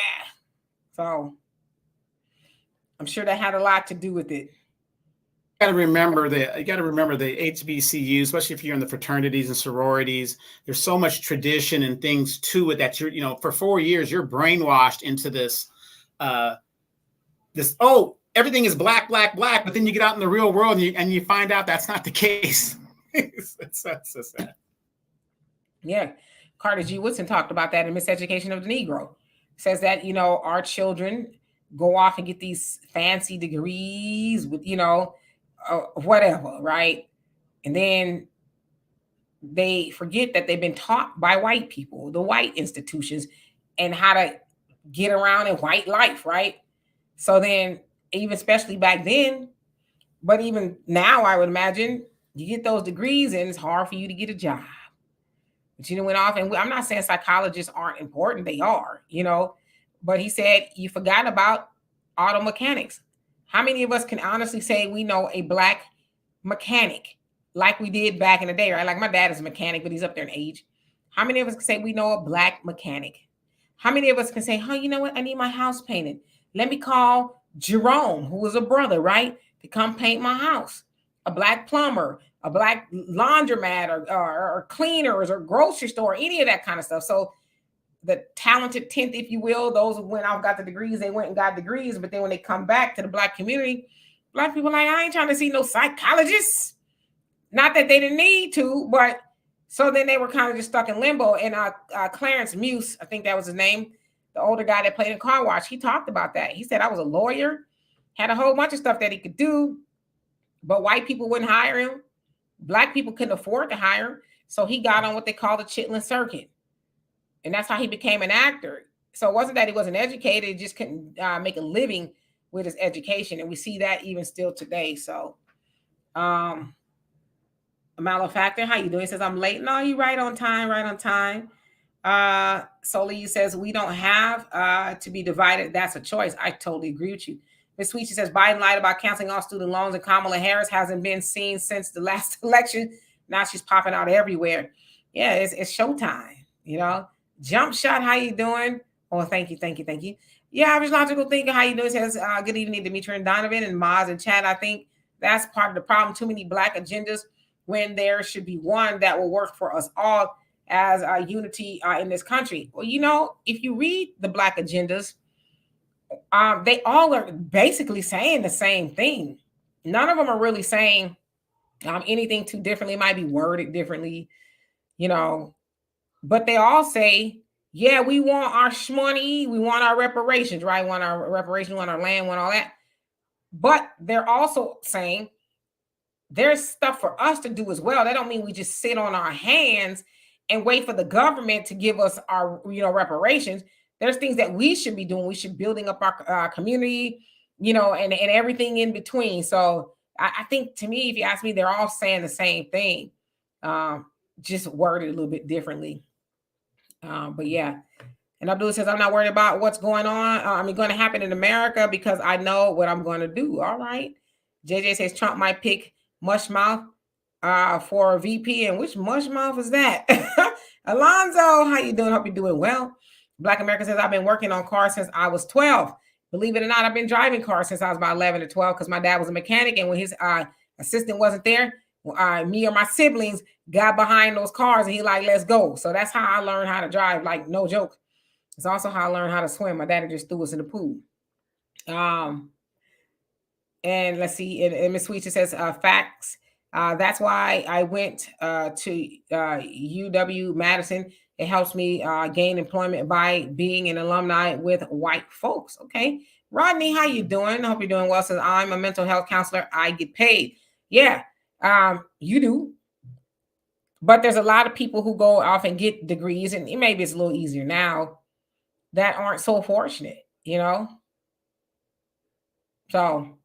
So I'm sure that had a lot to do with it. You got to remember the HBCU, especially if you're in the fraternities and sororities. There's so much tradition and things to it that for 4 years you're brainwashed into this. Everything is black, black, black, but then you get out in the real world and you find out that's not the case. It's so sad. Yeah, Carter G. Woodson talked about that in Miseducation of the Negro. Says that our children go off and get these fancy degrees with whatever, right? And then they forget that they've been taught by white people, the white institutions, and how to get around in white life, right? So then, even especially back then, but even now, I would imagine you get those degrees and it's hard for you to get a job. But went off, and I'm not saying psychologists aren't important; they are, But he said you forgot about auto mechanics. How many of us can honestly say we know a black mechanic like we did back in the day, right? Like my dad is a mechanic, but he's up there in age. How many of us can say we know a black mechanic? How many of us can say, oh, you know what? I need my house painted. Let me call Jerome, who is a brother, right? To come paint my house. A black plumber, a black laundromat or cleaners or grocery store, any of that kind of stuff. So the talented 10th, if you will, those who went out, got the degrees, they went and got degrees. But then when they come back to the black community, black people like, I ain't trying to see no psychologists. Not that they didn't need to, but so then they were kind of just stuck in limbo. And Clarence Muse, I think that was his name, the older guy that played in Car Wash, he talked about that. He said, I was a lawyer, had a whole bunch of stuff that he could do, but white people wouldn't hire him. Black people couldn't afford to hire him. So he got on what they call the Chitlin Circuit. And that's how he became an actor. So it wasn't that he wasn't educated, he just couldn't make a living with his education. And we see that even still today. So, Malefactor, how you doing? He says, I'm late. No, you right on time, right on time. Soli says, we don't have to be divided. That's a choice. I totally agree with you. Miss Sweet, she says, Biden lied about canceling all student loans, and Kamala Harris hasn't been seen since the last election. Now she's popping out everywhere. Yeah, it's showtime, Jump shot, how you doing? Oh, thank you. Yeah, average logical thinker, how you doing? It says, good evening, Demetri and Donovan and Maz and Chad. I think that's part of the problem. Too many black agendas when there should be one that will work for us all as a unity in this country. Well, if you read the black agendas, they all are basically saying the same thing. None of them are really saying anything too differently. It might be worded differently, but they all say, yeah, we want our shmoney, we want our reparations, right? We want our reparations, we want our land, we want all that. But they're also saying there's stuff for us to do as well. That don't mean we just sit on our hands and wait for the government to give us our, reparations. There's things that we should be doing. We should be building up our community, and everything in between. So I think, to me, if you ask me, they're all saying the same thing, just worded a little bit differently. But yeah. And Abdullah says, I'm not worried about what's going on. Going to happen in America because I know what I'm going to do. All right. JJ says Trump might pick Mushmouth for VP. And which Mushmouth is that? Alonzo, how you doing? Hope you're doing well. Black America says, I've been working on cars since I was 12. Believe it or not, I've been driving cars since I was about 11 or 12 because my dad was a mechanic. And when his assistant wasn't there, me or my siblings got behind those cars and he like, let's go. So that's how I learned how to drive, like no joke. It's also how I learned how to swim. My daddy just threw us in the pool. Um, and let's see, and Miss Sweet says facts. That's why I went to UW Madison. It helps me gain employment by being an alumni with white folks. Okay, Rodney, how you doing? I hope you're doing well. Says I'm a mental health counselor. I get paid. Yeah, you do. But there's a lot of people who go off and get degrees, and maybe it's a little easier now that aren't so fortunate, you know. So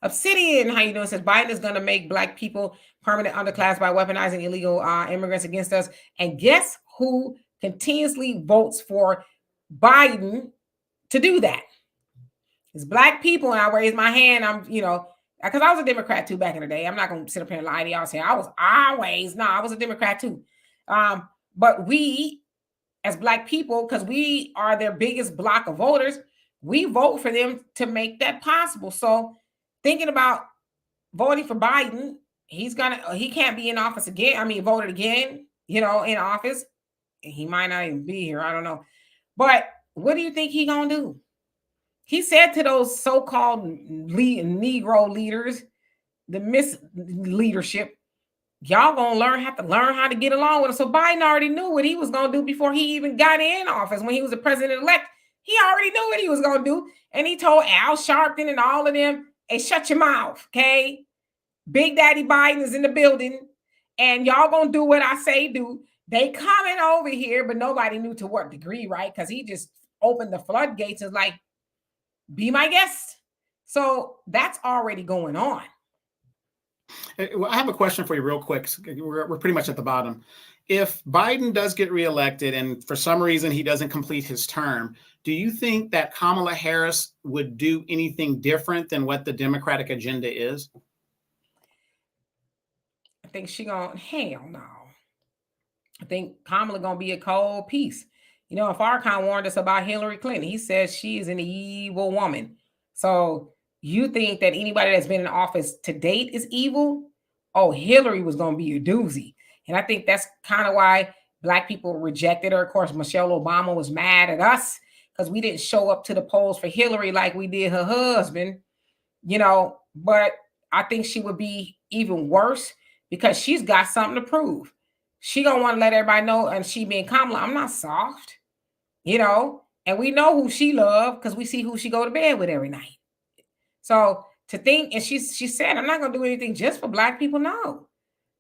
Obsidian, how you doing? Says Biden is going to make black people permanent underclass by weaponizing illegal immigrants against us. And guess who continuously votes for Biden to do that? It's black people. And I raise my hand. I'm, because I was a Democrat too back in the day. I'm not going to sit up here and lie to y'all and say I was always. No, I was a Democrat too. But we, as black people, because we are their biggest block of voters, we vote for them to make that possible. So thinking about voting for Biden, he can't be in office again. I mean, voted again, in office. He might not even be here. I don't know. But what do you think he gonna do? He said to those so-called Negro leaders, the misleadership, y'all gonna have to learn how to get along with him. So Biden already knew what he was gonna do before he even got in office. When he was the president-elect, he already knew what he was gonna do. And he told Al Sharpton and all of them, hey, shut your mouth, okay? Big Daddy Biden is in the building, and y'all gonna do what I say do. They coming over here, but nobody knew to what degree, right? Because he just opened the floodgates and like, be my guest. So that's already going on. I have a question for you real quick. We're pretty much at the bottom. If Biden does get reelected and for some reason he doesn't complete his term, do you think that Kamala Harris would do anything different than what the Democratic agenda is? I think she gonna, hell no. I think Kamala gonna be a cold piece. Farrakhan warned us about Hillary Clinton. He says she is an evil woman. So you think that anybody that's been in office to date is evil? Oh, Hillary was gonna be a doozy. And I think that's kind of why black people rejected her. Of course, Michelle Obama was mad at us because we didn't show up to the polls for Hillary like we did her husband, but I think she would be even worse because she's got something to prove. She gonna want to let everybody know, and she being Kamala, I'm not soft, and we know who she loved because we see who she go to bed with every night. So to think, and she said, I'm not gonna do anything just for black people, no.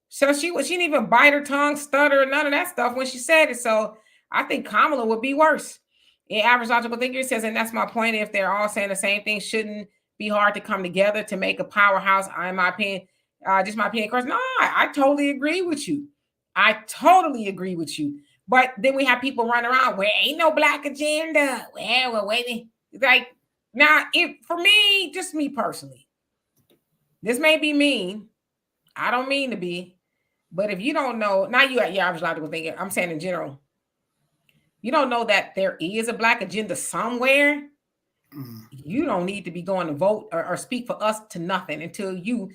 So she didn't even bite her tongue, stutter, none of that stuff when she said it. So I think Kamala would be worse. The average logical thinker says, and that's my point, if they're all saying the same thing, shouldn't be hard to come together to make a powerhouse. In my opinion, just my opinion, of course. No, I totally agree with you. I totally agree with you. But then we have people running around where ain't no black agenda. Well, we're waiting. Like, now, if for me, just me personally, this may be mean. I don't mean to be. But if you don't know, now you at your average logical thinker, I'm saying in general, you don't know that there is a black agenda somewhere, you don't need to be going to vote or speak for us to nothing until you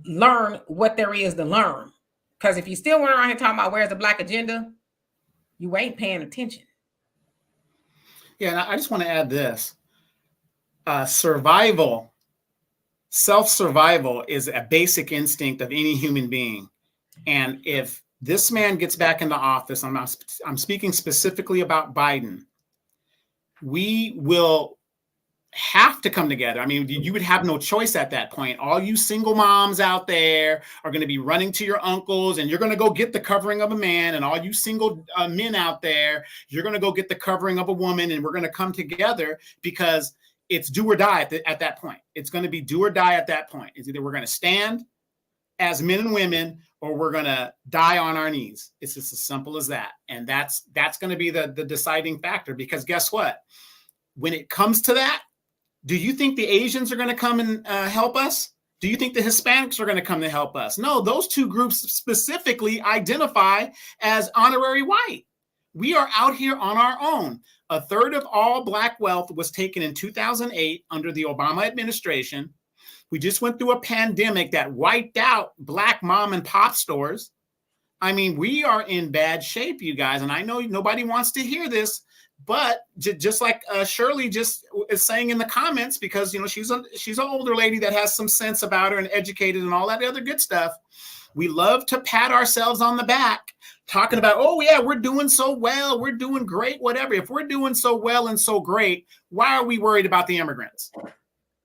learn what there is to learn. Because if you still went around here talking about where's the black agenda, you ain't paying attention. Yeah, and I just want to add this. Survival, self-survival is a basic instinct of any human being. And if this man gets back into office, I'm speaking specifically about Biden, we will have to come together. I mean, you would have no choice at that point. All you single moms out there are going to be running to your uncles and you're going to go get the covering of a man. And all you single men out there, you're going to go get the covering of a woman. And we're going to come together because it's do or die at that point. It's going to be do or die at that point. It's either we're going to stand as men and women or we're going to die on our knees. It's just as simple as that. And that's going to be the deciding factor, because guess what? When it comes to that, do you think the Asians are going to come and help us? Do you think the Hispanics are going to come to help us? No, those two groups specifically identify as honorary white. We are out here on our own. A third of all black wealth was taken in 2008 under the Obama administration. We just went through a pandemic that wiped out black mom and pop stores. I mean, we are in bad shape, you guys, and I know nobody wants to hear this, but just like Shirley just is saying in the comments, because she's an older lady that has some sense about her and educated and all that other good stuff. We love to pat ourselves on the back, talking about, oh yeah, we're doing so well, we're doing great, whatever. If we're doing so well and so great, why are we worried about the immigrants?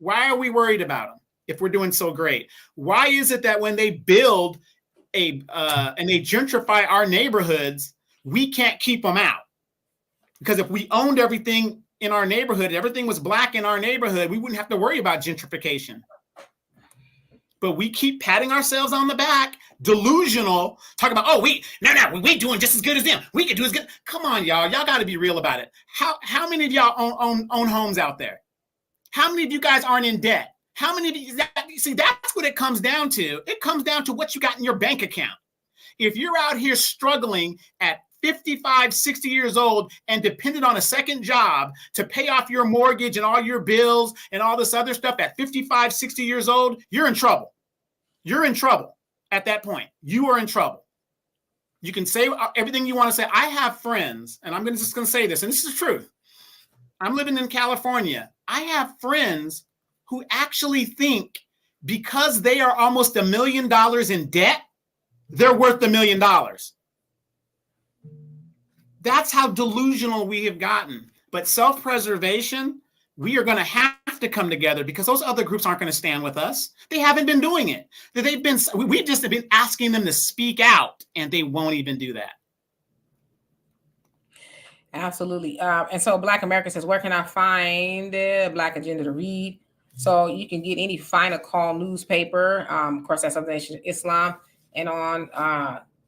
Why are we worried about them if we're doing so great? Why is it that when they build and they gentrify our neighborhoods, we can't keep them out? Because if we owned everything in our neighborhood, everything was black in our neighborhood, we wouldn't have to worry about gentrification. But we keep patting ourselves on the back, delusional, talking about, oh, we doing just as good as them. We can do as good. Come on, y'all. Y'all got to be real about it. How many of y'all own homes out there? How many of you guys aren't in debt? How many of you see? That's what it comes down to. It comes down to what you got in your bank account. If you're out here struggling at 55, 60 years old and dependent on a second job to pay off your mortgage and all your bills and all this other stuff at 55, 60 years old, you're in trouble. You're in trouble at that point. You are in trouble. You can say everything you want to say. I have friends, and I'm just going to say this, and this is the truth. I'm living in California. I have friends who actually think because they are almost $1 million in debt, they're worth $1 million. That's how delusional we have gotten. But self-preservation, we are going to have to come together because those other groups aren't going to stand with us. They haven't been doing it. We've just been asking them to speak out, and they won't even do that. Absolutely. And so Black America says, where can I find the Black Agenda to read? So you can get any Final Call newspaper. Of course, that's of the Nation of Islam. And on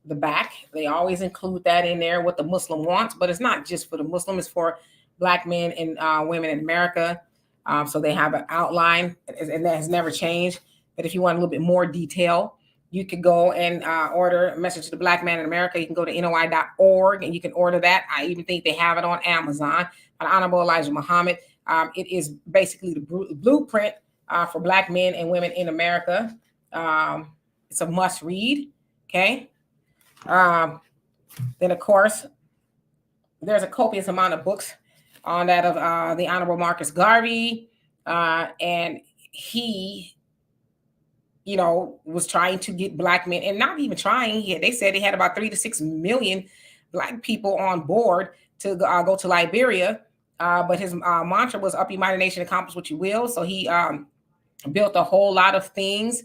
the back, they always include that in there, what the Muslim wants. But it's not just for the Muslim, it's for Black men and women in America. So they have an outline, and that has never changed. But if you want a little bit more detail, you could go and order a Message to the Black Man in America. You can go to NOI.org and you can order that. I even think they have it on Amazon. By Honorable Elijah Muhammad. It is basically the blueprint for Black men and women in America. It's a must read. Okay. Then, of course, there's a copious amount of books on that of the Honorable Marcus Garvey. And he was trying to get Black men, and not even trying. They said they had about 3 to 6 million Black people on board to go to Liberia. But his mantra was "Up, you mighty nation, accomplish what you will." So he built a whole lot of things.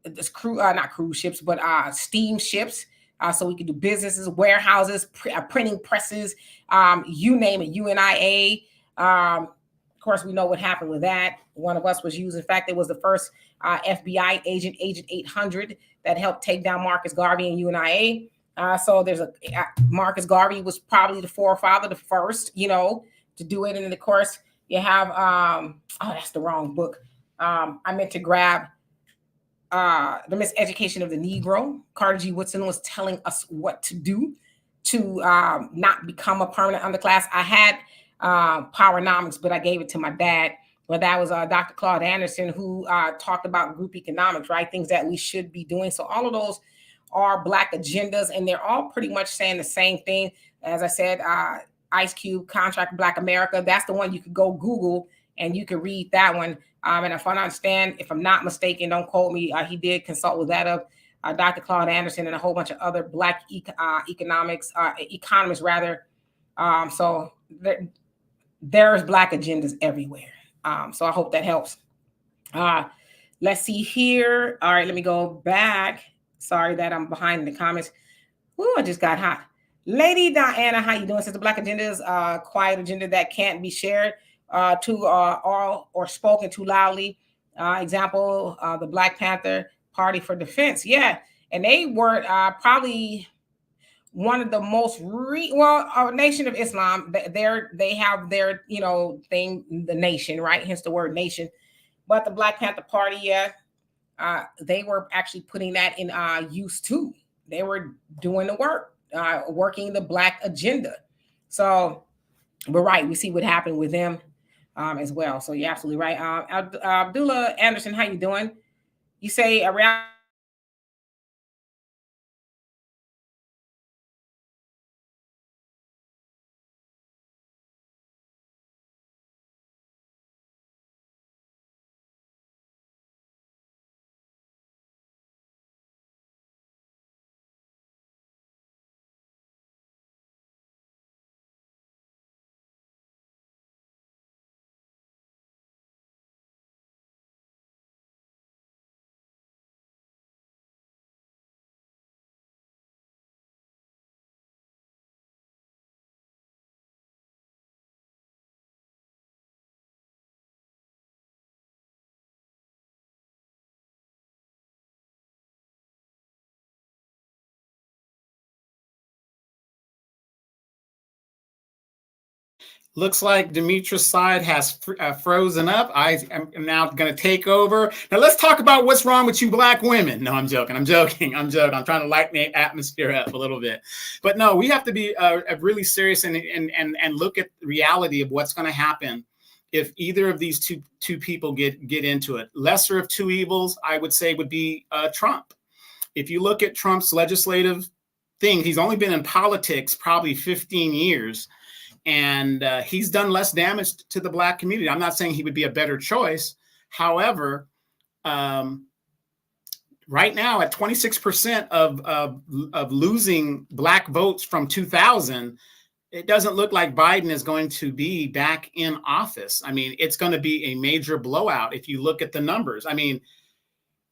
This not cruise ships, but steam ships. So we could do businesses, warehouses, printing presses, you name it, UNIA. Of course, we know what happened with that. One of us was used. In fact, it was the first FBI agent, Agent 800, that helped take down Marcus Garvey and UNIA. So there's Marcus Garvey was probably the forefather, the first, to do it. And then, of course, you have, that's the wrong book. I meant to grab The Miseducation of the Negro. Carter G. Woodson was telling us what to do to not become a permanent underclass. I had Powernomics, but I gave it to my dad. But that was Dr. Claude Anderson, who talked about group economics, right? Things that we should be doing. So all of those are Black agendas, and they're all pretty much saying the same thing. As I said, Ice Cube, Contract Black America, that's the one you could go Google and you can read that one. And if I understand, if I'm not mistaken, don't quote me, he did consult with that of Dr. Claude Anderson and a whole bunch of other Black economists, rather. So there's Black agendas everywhere. So I hope that helps. Let's see here. All right, let me go back. Sorry that I'm behind in the comments. Ooh, I just got hot. Lady Diana, how you doing? Says the Black agenda is a quiet agenda that can't be shared to all or spoken too loudly. Example, the Black Panther Party for Defense. Yeah, and they were probably one of the most Nation of Islam. They have their thing, the nation, right? Hence the word nation. But the Black Panther Party, yeah, they were actually putting that in use too. They were doing the work, working the Black agenda. So, but right, we see what happened with them as well. So you're absolutely right. Abdullah Anderson, how you doing? You say a reality Looks like Demetra's side has frozen up. I am now going to take over. Now let's talk about what's wrong with you black women. No, I'm joking. I'm joking. I'm joking. I'm trying to lighten the atmosphere up a little bit. But no, we have to be really serious and look at the reality of what's going to happen if either of these two people get into it. Lesser of two evils, I would say, would be Trump. If you look at Trump's legislative thing, he's only been in politics probably 15 years. And he's done less damage to the black community. I'm not saying he would be a better choice. However, right now at 26% of losing black votes from 2000, it doesn't look like Biden is going to be back in office. I mean, it's going to be a major blowout if you look at the numbers. I mean,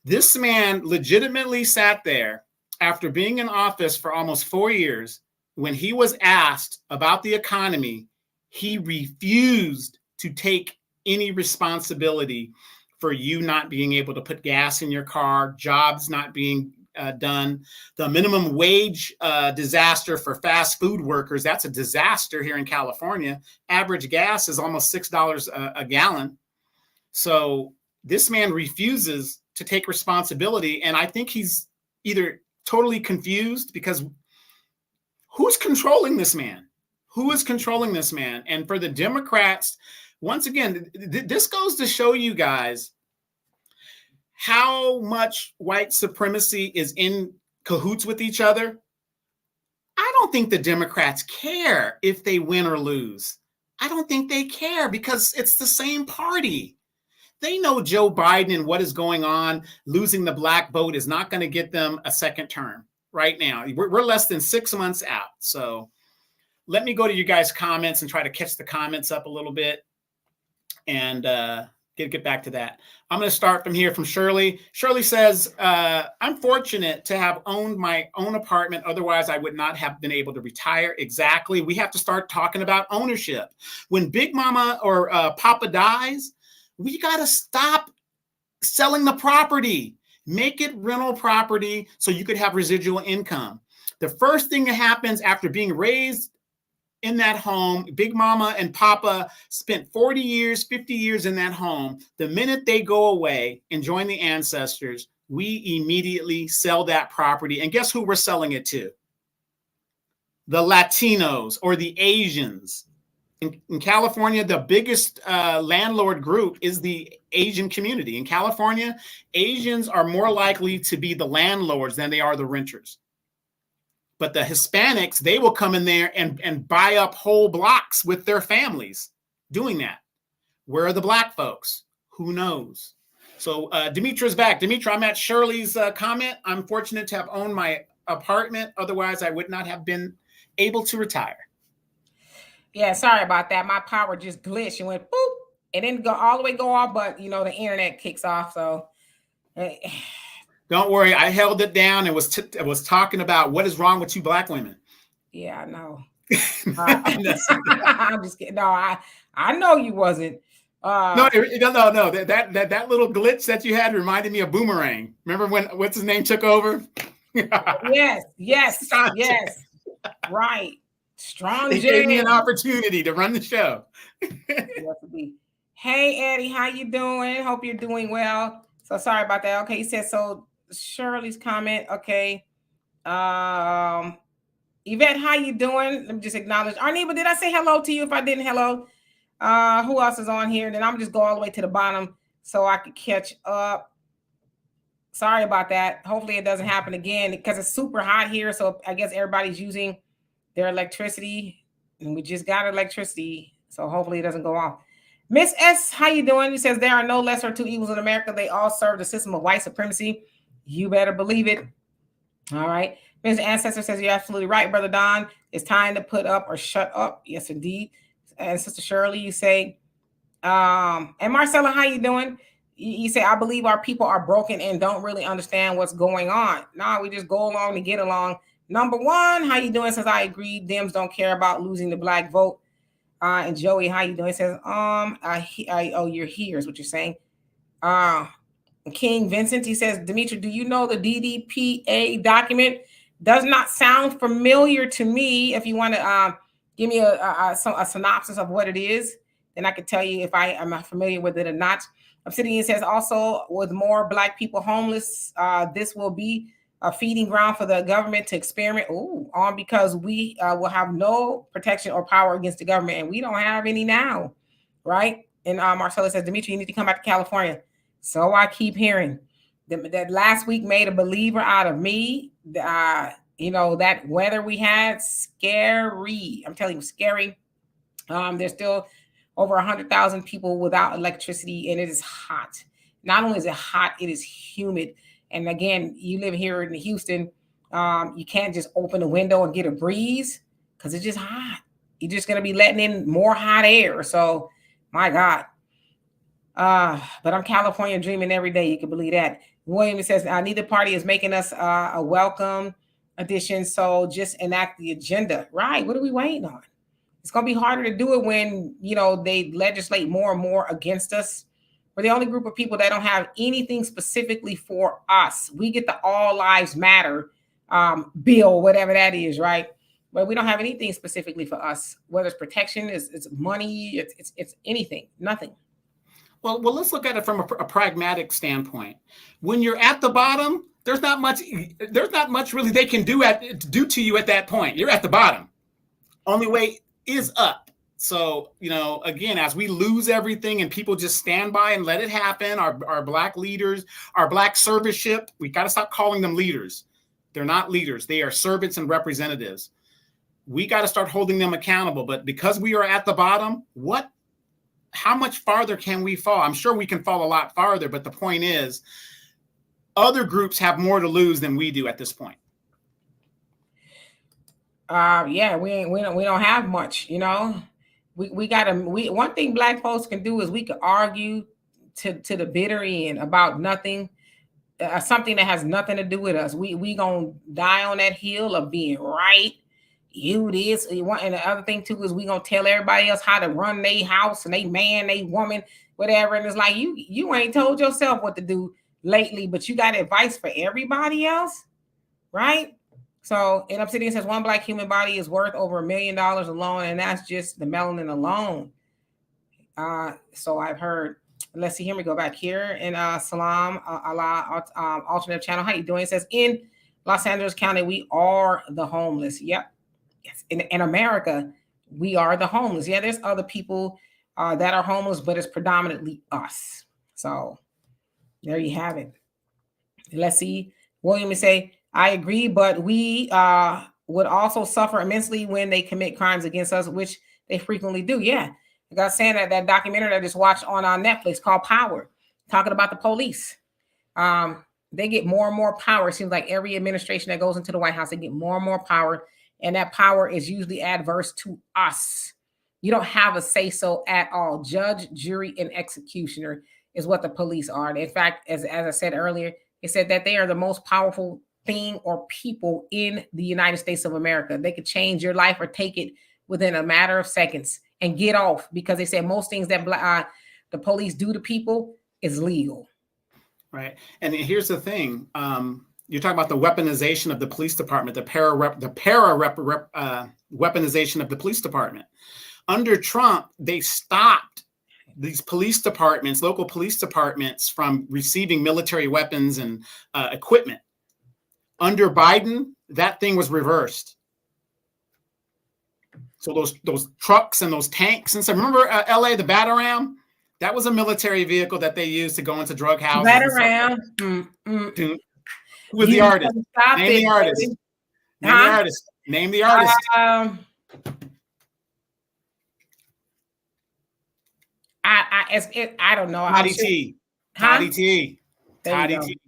this man legitimately sat there after being in office for almost 4 years. When he was asked about the economy, he refused to take any responsibility for you not being able to put gas in your car, jobs not being done, the minimum wage disaster for fast food workers. That's a disaster here in California. Average gas is almost $6 a gallon. So this man refuses to take responsibility. And I think he's either totally confused because who's controlling this man? Who is controlling this man? And for the Democrats, once again, this goes to show you guys how much white supremacy is in cahoots with each other. I don't think the Democrats care if they win or lose. I don't think they care because it's the same party. They know Joe Biden and what is going on. Losing the black vote is not going to get them a second term. Right now, we're less than 6 months out. So let me go to you guys' comments and try to catch the comments up a little bit and get back to that. I'm going to start from here from Shirley. Shirley says, I'm fortunate to have owned my own apartment. Otherwise, I would not have been able to retire. Exactly. We have to start talking about ownership. When Big Mama or Papa dies, we got to stop selling the property. Make it rental property so you could have residual income. The first thing that happens after being raised in that home, Big Mama and Papa spent 40 years, 50 years in that home. The minute they go away and join the ancestors, we immediately sell that property. And guess who we're selling it to? The Latinos or the Asians. In California, the biggest landlord group is the Asian community. In California, Asians are more likely to be the landlords than they are the renters. But the Hispanics, they will come in there and buy up whole blocks with their families doing that. Where are the black folks? Who knows? So Demetra's back. Demetra, I'm at Shirley's comment. I'm fortunate to have owned my apartment. Otherwise, I would not have been able to retire. Yeah, sorry about that. My power just glitched and went boop, and then go all the way go off, but the internet kicks off. So don't worry, I held it down and was talking about what is wrong with you black women. Yeah, I know. I'm just kidding. No, I know you wasn't. No. That little glitch that you had reminded me of Boomerang. Remember when what's his name took over? Yes. Right. Strong. They gave me an opportunity to run the show. Hey Eddie, how you doing? Hope you're doing well. So sorry about that. Okay, he said so. Shirley's comment. Okay. Yvette, how you doing? Let me just acknowledge. Arneba, did I say hello to you? If I didn't, hello. Who else is on here? Then I'm just go all the way to the bottom so I could catch up. Sorry about that. Hopefully it doesn't happen again because it's super hot here. So I guess everybody's using their electricity, and we just got electricity, so hopefully it doesn't go off. Miss S, how you doing? He says there are no lesser two evils in America. They all serve the system of white supremacy. You better believe it. All right. Mr. Ancestor says you're absolutely right, Brother Don. It's time to put up or shut up. Yes, indeed. And Sister Shirley, you say, and Marcella, how you doing? You say, I believe our people are broken and don't really understand what's going on. No, we just go along to get along. Number one, how you doing? Says I agree. Dems don't care about losing the black vote. And Joey, how you doing? Says oh, you're here is what you're saying. King Vincent, he says, Demetra, do you know the DDPA document? Does not sound familiar to me. If you want to Give me a synopsis of what it is, then I can tell you if I am familiar with it or not. Obsidian says also, with more Black people homeless, this will be a feeding ground for the government to experiment on, because we will have no protection or power against the government, and we don't have any now, right? And Marcella says, Dimitri, you need to come back to California. So I keep hearing that last week made a believer out of me. That weather we had, scary. I'm telling you, scary. There's still over 100,000 people without electricity, and it is hot. Not only is it hot, it is humid. And again, you live here in Houston, you can't just open a window and get a breeze because it's just hot. You're just gonna be letting in more hot air. So, my God. But I'm California dreaming every day. You can believe that. William says, neither party is making us a welcome addition. So just enact the agenda. Right. What are we waiting on? It's going to be harder to do it when, they legislate more and more against us. We're the only group of people that don't have anything specifically for us. We get the All Lives Matter bill, whatever that is, right? But we don't have anything specifically for us, whether it's protection, it's money, it's anything, nothing. Well, let's look at it from a pragmatic standpoint. When you're at the bottom, there's not much really they can do to you at that point. You're at the bottom. Only way is up. So, again, as we lose everything and people just stand by and let it happen, our Black leaders, our Black serviceship, we got to stop calling them leaders. They're not leaders. They are servants and representatives. We got to start holding them accountable. But because we are at the bottom, how much farther can we fall? I'm sure we can fall a lot farther, but the point is, other groups have more to lose than we do at this point. Yeah, we don't have much, We gotta one thing Black folks can do is we can argue to the bitter end about nothing, something that has nothing to do with us. We gonna die on that hill of being right. You this, and the other thing too is we gonna tell everybody else how to run their house and they man, they woman, whatever. And it's like you ain't told yourself what to do lately, but you got advice for everybody else, right? So, and Obsidian says one Black human body is worth over $1 million alone, and that's just the melanin alone. So I've heard. Let's see. Here we go back here in Salam Allah alternate channel. How you doing? It says in Los Angeles County we are the homeless. Yep. Yes. In America we are the homeless. Yeah, there's other people that are homeless, but it's predominantly us. So there you have it. Let's see. William would say, I agree, but we would also suffer immensely when they commit crimes against us, which they frequently do. Yeah. I got saying that documentary that I just watched on Netflix called Power, talking about the police. They get more and more power. It seems like every administration that goes into the White House, they get more and more power. And that power is usually adverse to us. You don't have a say-so at all. Judge, jury, and executioner is what the police are. And in fact, as I said earlier, it said that they are the most powerful thing or people in the United States of America. They could change your life or take it within a matter of seconds and get off, because they said most things that the police do to people is legal. Right. And here's the thing. You're talking about the weaponization of the police department, weaponization of the police department. Under Trump, they stopped these police departments, local police departments, from receiving military weapons and equipment. Under Biden, that thing was reversed. So those trucks and those tanks and stuff. Remember LA, the Batarang? That was a military vehicle that they used to go into drug houses. Batarang. Who was the artist? Name the artist. Name the artist. Name the artist. I don't know. Toddy T. Toddy T. Toddy T.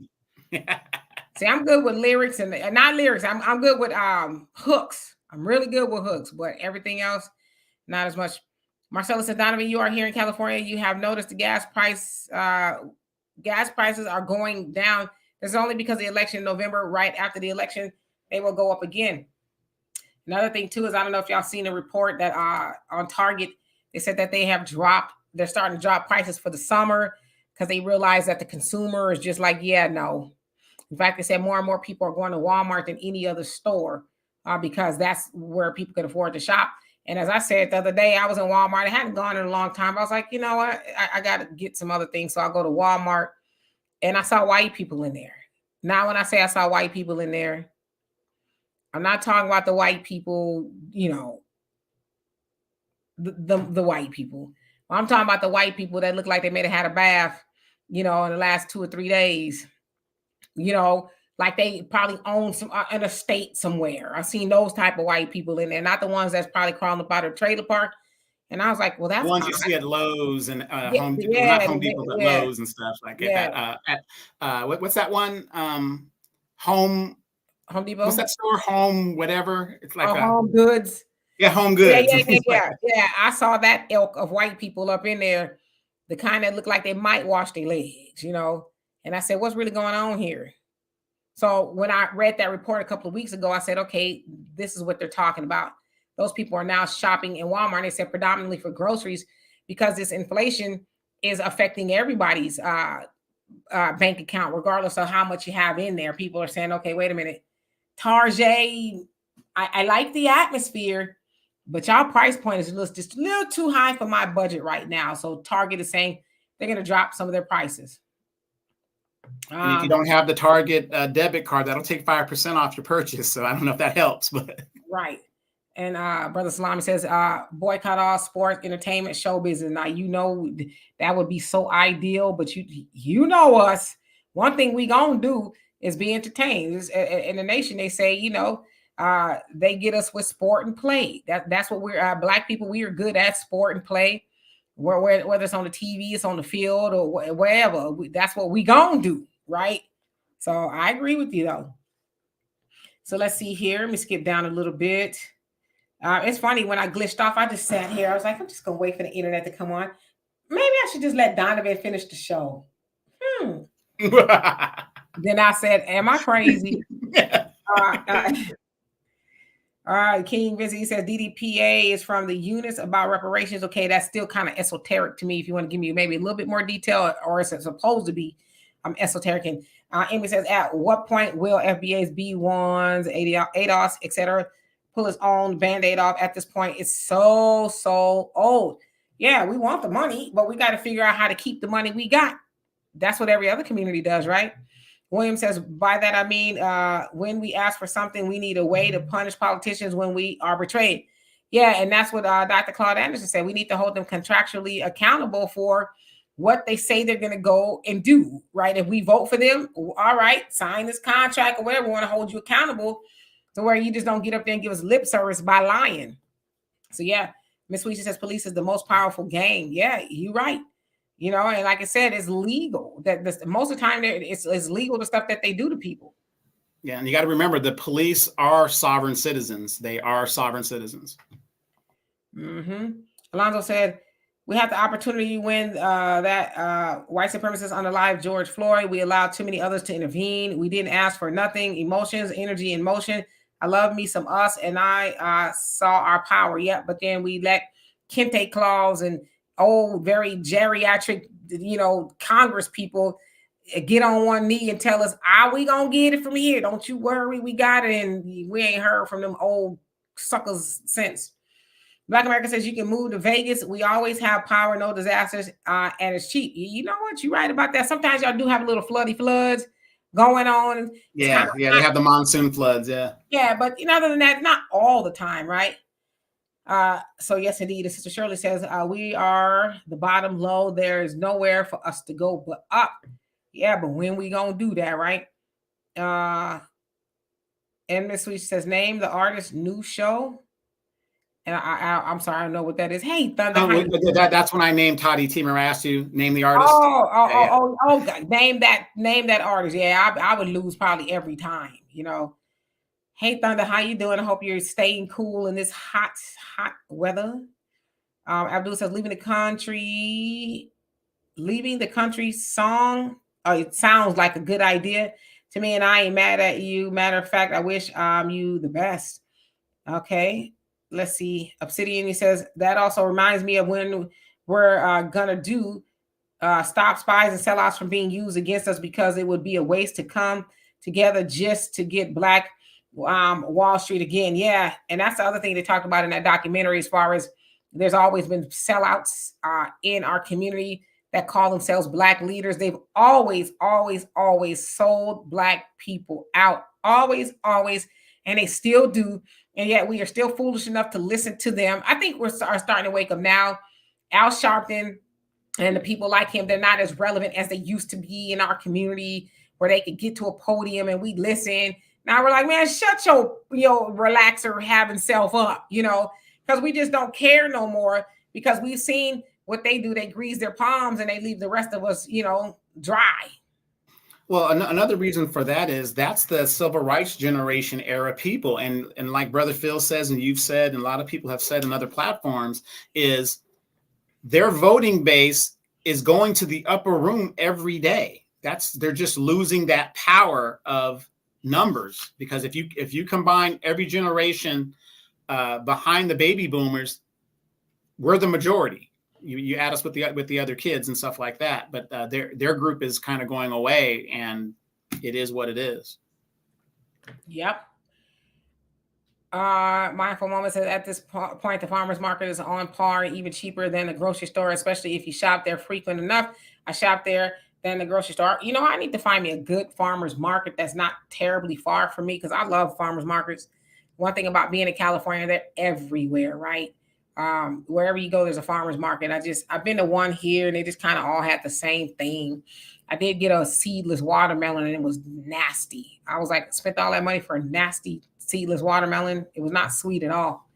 See, I'm good with lyrics and not lyrics. I'm good with hooks. I'm really good with hooks, but everything else, not as much. Marcella said, Donovan, you are here in California. You have noticed the gas prices are going down. It's only because of the election in November. Right after the election, they will go up again. Another thing too is, I don't know if y'all seen a report that on Target, they said that they're starting to drop prices for the summer because they realize that the consumer is just like, yeah, no. In fact, they said more and more people are going to Walmart than any other store because that's where people can afford to shop. And as I said the other day, I was in Walmart. I hadn't gone in a long time. I was like, you know what? I got to get some other things. So I go to Walmart and I saw white people in there. Now, when I say I saw white people in there, I'm not talking about the white people, the white people. I'm talking about the white people that look like they may have had a bath, in the last 2 or 3 days. You know, like they probably own some an estate somewhere. I've seen those type of white people in there, not the ones that's probably crawling up out of a trailer park. And I was like, well, The that's ones odd. you see at Lowe's and Yeah, Home Depot, well, not yeah, Home Depot, but yeah, Lowe's and stuff like yeah. what's that one? Home, Home what's Depot. that store? Home, whatever. It's like Oh, Home Goods. yeah, Home Yeah, Goods yeah, and yeah, things like yeah, yeah. I saw that ilk of white people up in there, the kind that look like they might wash their legs. And I said, what's really going on here? So when I read that report a couple of weeks ago, I said, okay, this is what they're talking about. Those people are now shopping in Walmart. And they said predominantly for groceries because this inflation is affecting everybody's bank account, regardless of how much you have in there. People are saying, okay, wait a minute, Target, I like the atmosphere, but y'all price point is just a little too high for my budget right now. So Target is saying they're going to drop some of their prices. and if you don't have the Target debit card, that'll take 5% off your purchase. So I don't know if that helps, but right. And Brother Salami says, boycott all sports, entertainment, show business. Now that would be so ideal, but you know us. One thing we gonna do is be entertained. In the nation, they say, they get us with sport and play. That's what we're black people. We are good at sport and play. Whether it's on the TV, it's on the field, or wherever. That's what we gonna do, right? So I agree with you though. So let's see here. Let me skip down a little bit. It's funny when I glitched off, I just sat here. I was like, I'm just gonna wait for the internet to come on. Maybe I should just let Donovan finish the show. Then I said, am I crazy? All right, King Vincent, he says DDPA is from the units about reparations. Okay, that's still kind of esoteric to me. If you want to give me maybe a little bit more detail, or is it supposed to be esoteric? And Amy says, at what point will FBA's B1s, ADOS, etc., pull its own Band-Aid off? At this point, it's so old. Yeah, we want the money, but we got to figure out how to keep the money we got. That's what every other community does, right? William says, by that I mean, when we ask for something, we need a way to punish politicians when we are betrayed. Yeah, and that's what Dr. Claude Anderson said. We need to hold them contractually accountable for what they say they're going to go and do, right? If we vote for them, all right, sign this contract or whatever. We want to hold you accountable to where you just don't get up there and give us lip service by lying. So, yeah, Miss Sweetie says police is the most powerful gang. Yeah, you're right. And like I said, it's legal. Most of the time, it's legal, the stuff that they do to people. Yeah, and you got to remember, the police are sovereign citizens. They are sovereign citizens. Alonzo said, we have the opportunity when that white supremacists unalive George Floyd. We allowed too many others to intervene. We didn't ask for nothing. Emotions, energy, and motion. I love me some us, and I saw our power. Yeah, but then we let Kente Claus and old, very geriatric, Congress people get on one knee and tell us, we gonna get it from here. Don't you worry, we got it. And we ain't heard from them old suckers since. Black America says you can move to Vegas. We always have power, no disasters, and it's cheap. You know what? You're right about that. Sometimes y'all do have a little floods going on. Yeah, they have the monsoon floods. Yeah, but other than that, not all the time, right? So yes, indeed. Sister Shirley says, we are the bottom low. There is nowhere for us to go but up. Yeah, but when we gonna do that, right? And Miss Sweet says, name the artist's new show. And I'm sorry, I don't know what that is. Hey, Thunder. That's when I named Toddy T. Remember I asked you, name the artist? Oh, God. Name that artist. Yeah, I would lose probably every time, Hey, Thunder, how you doing? I hope you're staying cool in this hot weather. Abdul says, leaving the country song. It sounds like a good idea to me, and I ain't mad at you. Matter of fact, I wish you the best. Okay, let's see. Obsidian, he says, that also reminds me of when we're gonna do stop spies and sellouts from being used against us, because it would be a waste to come together just to get Black Wall Street again. Yeah, and that's the other thing they talked about in that documentary. As far as there's always been sellouts in our community that call themselves black leaders. They've always sold black people out. Always, and they still do. And yet we are still foolish enough to listen to them. I think are starting to wake up now. Al Sharpton and the people like him, they're not as relevant as they used to be in our community, where they could get to a podium and we listen. Now we're like, man, shut your relaxer having self up, because we just don't care no more, because we've seen what they do. They grease their palms and they leave the rest of us, dry. Well, another reason for that is that's the civil rights generation era people, and like Brother Phil says, and you've said, and a lot of people have said in other platforms, is their voting base is going to the upper room every day. They're just losing that power of numbers, because if you combine every generation behind the baby boomers, we're the majority. You add us with the other kids and stuff like that, but their group is kind of going away, and it is what it is. Yep. Mindful Moment says at this point, the farmers market is on par, even cheaper than the grocery store, especially if you shop there frequent enough. I shop there than the grocery store. I need to find me a good farmers market that's not terribly far from me, because I love farmers markets. One thing about being in California, they're everywhere, right? Wherever you go, there's a farmers market. I've been to one here, and they just kind of all had the same thing. I did get a seedless watermelon, and it was nasty. I was like, spent all that money for a nasty seedless watermelon. It was not sweet at all.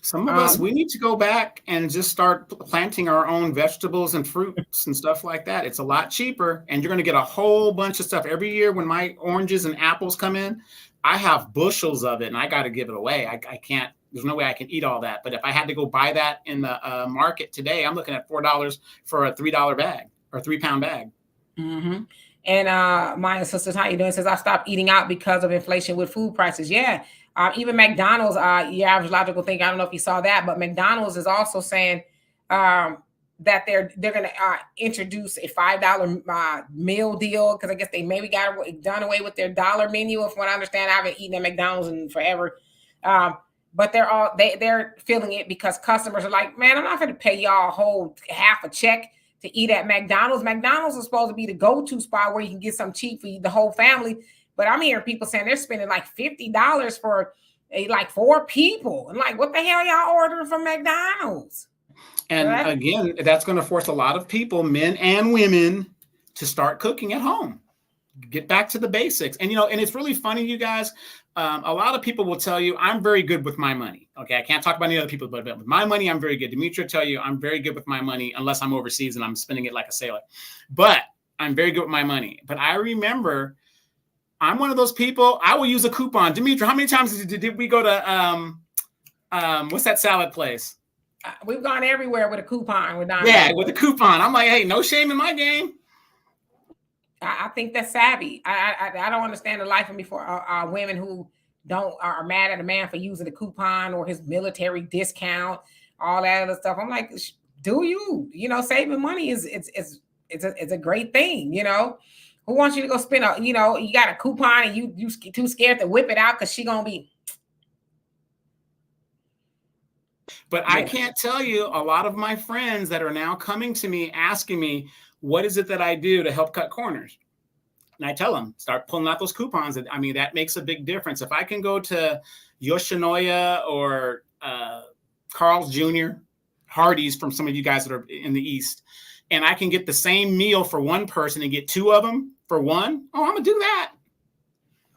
Some of us, we need to go back and just start planting our own vegetables and fruits and stuff like that. It's a lot cheaper, and you're going to get a whole bunch of stuff every year. When my oranges and apples come in, I have bushels of it, and I got to give it away. I can't. There's no way I can eat all that. But if I had to go buy that in the market today, I'm looking at $4 for a $3 bag or 3-pound bag. Mm-hmm. And my sisters, how you doing? Says I stopped eating out because of inflation with food prices. Yeah. Even McDonald's, your average logical thinker, I don't know if you saw that, but McDonald's is also saying that they're going to introduce a $5 meal deal, because I guess they maybe got done away with their dollar menu. From what I understand, I haven't eaten at McDonald's in forever. But they're feeling it because customers are like, man, I'm not going to pay y'all a whole half a check to eat at McDonald's. McDonald's is supposed to be the go-to spot where you can get some cheap for the whole family. But I'm hearing people saying they're spending like $50 for like 4 people. And like, what the hell y'all ordering from McDonald's? And again, that's going to force a lot of people, men and women, to start cooking at home. Get back to the basics. And, and it's really funny, you guys. A lot of people will tell you, I'm very good with my money. Okay, I can't talk about any other people, but with my money, I'm very good. Demetria will tell you, I'm very good with my money, unless I'm overseas and I'm spending it like a sailor. But I'm very good with my money. But I remember, I'm one of those people, I will use a coupon. Demetria, how many times did we go to, what's that salad place? We've gone everywhere with a coupon. With a coupon. I'm like, hey, no shame in my game. I think that's savvy. I don't understand the life of me for women who are mad at a man for using a coupon or his military discount, all that other stuff. I'm like, do you? Saving money is a great thing. Who wants you to go spend you got a coupon and you too scared to whip it out because she gonna be. But I can't tell you, a lot of my friends that are now coming to me asking me, what is it that I do to help cut corners? And I tell them, start pulling out those coupons. I mean, that makes a big difference. If I can go to Yoshinoya or Carl's Jr., Hardee's, from some of you guys that are in the East, and I can get the same meal for one person and get 2 of them for one, I'm going to do that.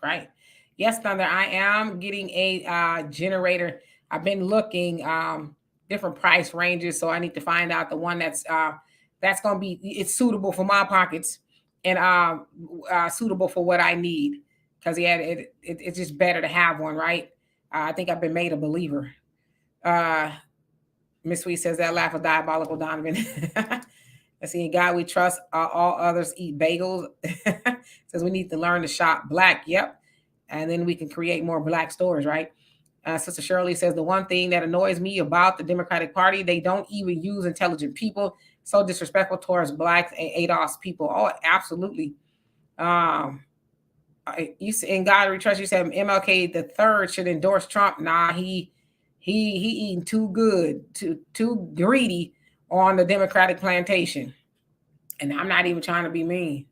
Right. Yes, Thunder, I am getting a generator. I've been looking different price ranges, so I need to find out the one that's going to be, it's suitable for my pockets and suitable for what I need. Because it's just better to have one, right? I think I've been made a believer. Miss Sweet says that laugh is diabolical, Donovan. Let's see, in God we trust, all others eat bagels. Says we need to learn to shop black. Yep. And then we can create more black stores, right? Sister Shirley says the one thing that annoys me about the Democratic Party, they don't even use intelligent people. So disrespectful towards blacks and ADOS people. Oh, absolutely. You in God we trust. You said MLK the third should endorse Trump. Nah, he eating too good, too greedy on the Democratic plantation. And I'm not even trying to be mean.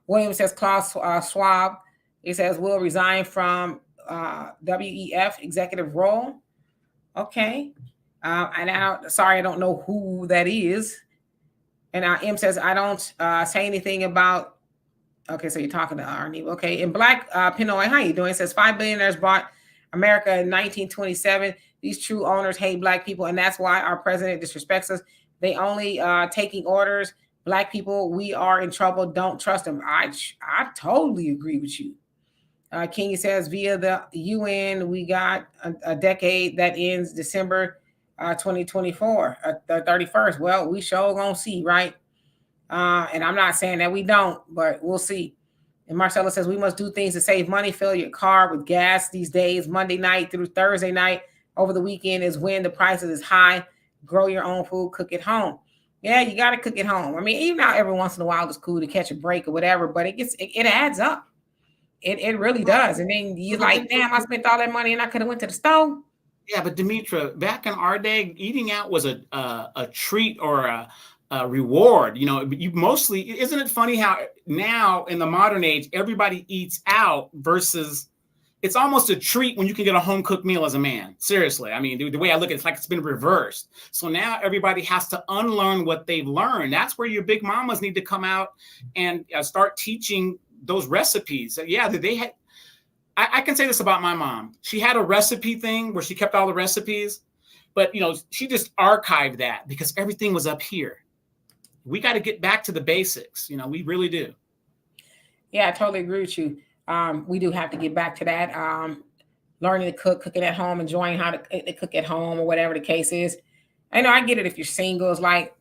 William says Klaus Schwab. He says will resign from WEF executive role. Okay. And sorry, I don't know who that is. And M says I don't say anything about. Okay, so you're talking to Arnie. Okay, and Black Pinoy, how you doing? It says 5 billionaires bought America in 1927. These true owners hate Black people, and that's why our president disrespects us. They only taking orders. Black people, we are in trouble. Don't trust them. I totally agree with you. King says via the UN, we got a decade that ends December 2024, the 31st. Well, we sure gonna see, right? And I'm not saying that we don't, but we'll see. And Marcella says we must do things to save money. Fill your car with gas these days. Monday night through Thursday night. Over the weekend is when the prices is high. Grow your own food. Cook at home. Yeah, you got to cook at home. I mean, even now every once in a while it's cool to catch a break or whatever, but it adds up. It really does. And then you're like, damn, I spent all that money and I could have went to the store. Yeah, but Demetra, back in our day, eating out was a treat or a reward. You know, you mostly, isn't it funny how now in the modern age everybody eats out versus it's almost a treat when you can get a home cooked meal as a man. Seriously, I mean, the way I look at it, it's like it's been reversed. So now everybody has to unlearn what they've learned. That's where your big mamas need to come out and start teaching those recipes. Yeah, they had. I can say this about my mom. She had a recipe thing where she kept all the recipes, but you know, she just archived that because everything was up here. We got to get back to the basics. You know, we really do. Yeah, I totally agree with you. We do have to get back to that. Learning to cook, cooking at home, enjoying how to cook at home or whatever the case is. I know I get it if you're single. It's like,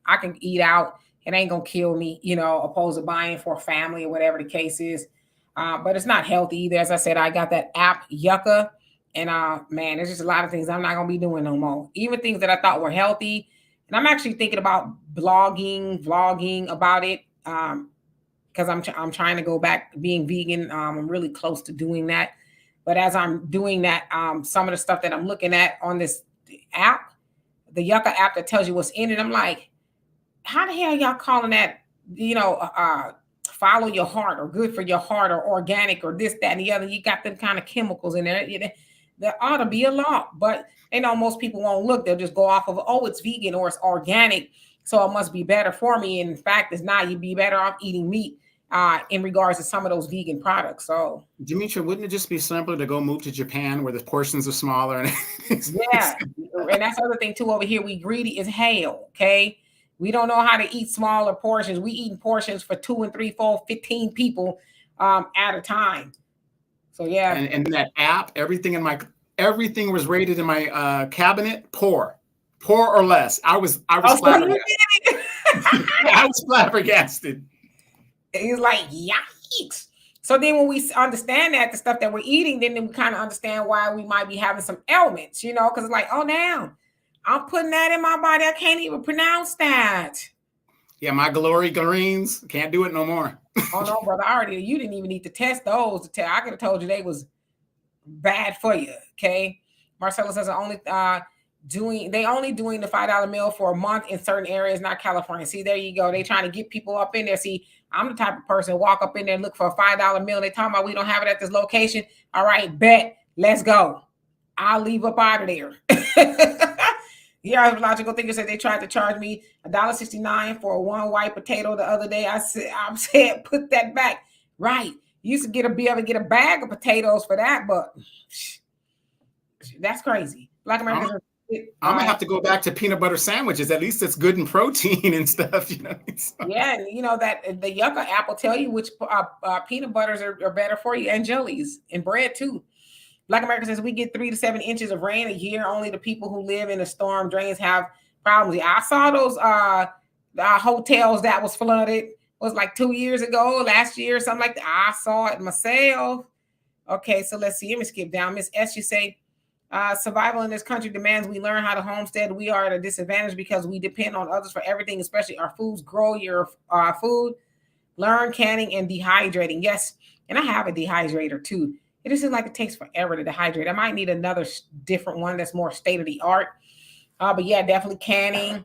I can eat out. It ain't going to kill me, you know, opposed to buying for a family or whatever the case is. But it's not healthy either. As I said, I got that app Yucca, and man, there's just a lot of things I'm not gonna be doing no more. Even things that I thought were healthy, and I'm actually thinking about vlogging about it, because I'm trying to go back being vegan. I'm really close to doing that, but as I'm doing that, some of the stuff that I'm looking at on this app, the Yucca app that tells you what's in it, I'm like, how the hell y'all calling that? You know, follow your heart or good for your heart or organic or this, that, and the other. You got them kind of chemicals in there. There ought to be a law, but they know most people won't look. They'll just go off of, oh, it's vegan or it's organic, so it must be better for me. And in fact, it's not. You'd be better off eating meat in regards to some of those vegan products. So, Demetra, wouldn't it just be simpler to go move to Japan where the portions are smaller? Yeah, and that's the other thing too. Over here, we greedy as hell. Okay. We don't know how to eat smaller portions. We eating portions for 2 and 3, 4, 15 people at a time. So yeah. And that app, everything was rated in my cabinet poor or less. I was flabbergasted. I was flabbergasted. He's like, yikes. So then when we understand that the stuff that we're eating, then we kind of understand why we might be having some ailments, you know, because it's like, oh, now I'm putting that in my body. I can't even pronounce that. Yeah, my glory greens can't do it no more. Oh no, brother! You didn't even need to test those. I could have told you they was bad for you. Okay, Marcelo says they only doing the $5 meal for a month in certain areas, not California. See, there you go. They trying to get people up in there. See, I'm the type of person walk up in there and look for a $5 meal. They talking about we don't have it at this location. All right, bet. Let's go. I'll leave up out of there. Yeah, logical thinker said they tried to charge me $1.69 for one white potato the other day. I said, put that back. Right. You used to be able to get a bag of potatoes for that, but that's crazy. Black Americans I'm gonna have to go back to peanut butter sandwiches. At least it's good in protein and stuff, you know. So. Yeah, and you know that the Yucca app will tell you which peanut butters are better for you, and jellies and bread too. Black America says we get 3 to 7 inches of rain a year. Only the people who live in the storm drains have problems. Yeah, I saw those hotels that was flooded. It was like 2 years ago, last year, something like that. I saw it myself. Okay, so let's see. Let me skip down. Miss S, you say, survival in this country demands we learn how to homestead. We are at a disadvantage because we depend on others for everything, especially our foods. Grow your food. Learn canning and dehydrating. Yes. And I have a dehydrator too. It just seems like it takes forever to dehydrate. I might need another different one that's more state of the art. But yeah, definitely canning.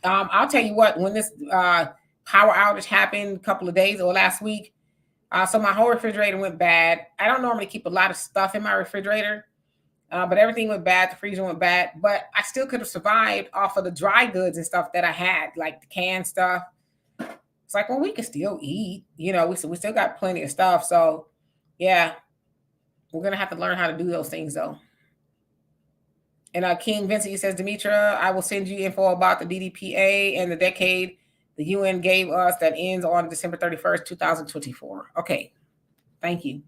I'll tell you what, when this power outage happened a couple of days or last week, so my whole refrigerator went bad. I don't normally keep a lot of stuff in my refrigerator, but everything went bad. The freezer went bad, but I still could have survived off of the dry goods and stuff that I had, like the canned stuff. It's like, well, we can still eat. We still got plenty of stuff. So, yeah, we're gonna have to learn how to do those things though. And King Vincent, he says, Demetra, I will send you info about the DDPA and the decade the UN gave us that ends on December 31st, 2024. Okay, thank you.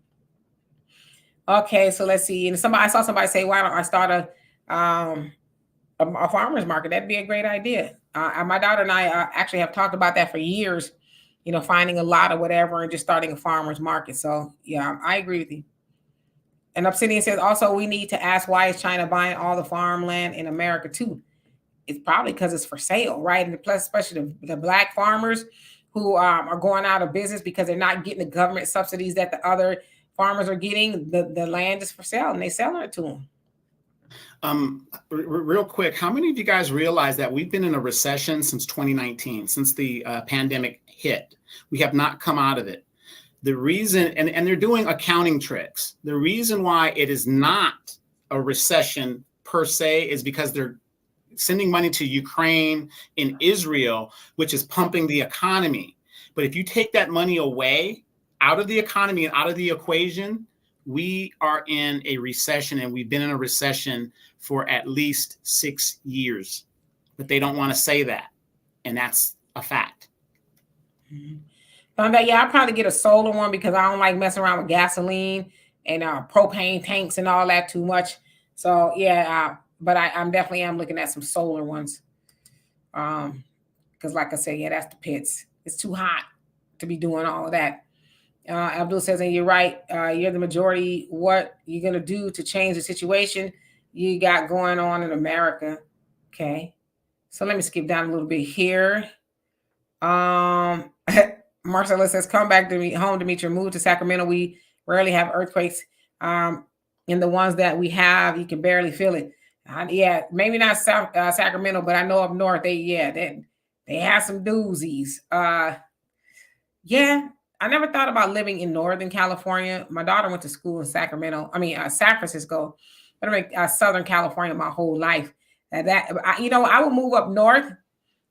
Okay, so let's see. And I saw somebody say, why don't I start a farmer's market? That'd be a great idea. My daughter and I actually have talked about that for years, finding a lot of whatever and just starting a farmer's market. So, yeah, I agree with you. And Obsidian says, also, we need to ask, why is China buying all the farmland in America too? It's probably because it's for sale, right? And plus, especially the black farmers who are going out of business because they're not getting the government subsidies that the other farmers are getting. The land is for sale and they're selling it to them. Real quick, how many of you guys realize that we've been in a recession since 2019, since the pandemic hit? We have not come out of it. The reason, and they're doing accounting tricks. The reason why it is not a recession per se is because they're sending money to Ukraine and Israel, which is pumping the economy. But if you take that money away out of the economy and out of the equation, we are in a recession, and we've been in a recession for at least 6 years. But they don't want to say that, and that's a fact. Mm-hmm. Yeah, I'll probably get a solar one because I don't like messing around with gasoline and propane tanks and all that too much. So yeah, but I'm definitely am looking at some solar ones. Because like I said, yeah, that's the pits. It's too hot to be doing all of that. Abdul says, and you're right. You're the majority. What you're gonna do to change the situation you got going on in America? Okay, so let me skip down a little bit here. Marcella says, come back to me home, Demetra. Move to Sacramento. We rarely have earthquakes. In the ones that we have, you can barely feel it. Yeah, maybe not Sacramento, but I know up north they have some doozies. Yeah, I never thought about living in Northern California. My daughter went to school in San Francisco, but I'm in Southern California my whole life. I would move up north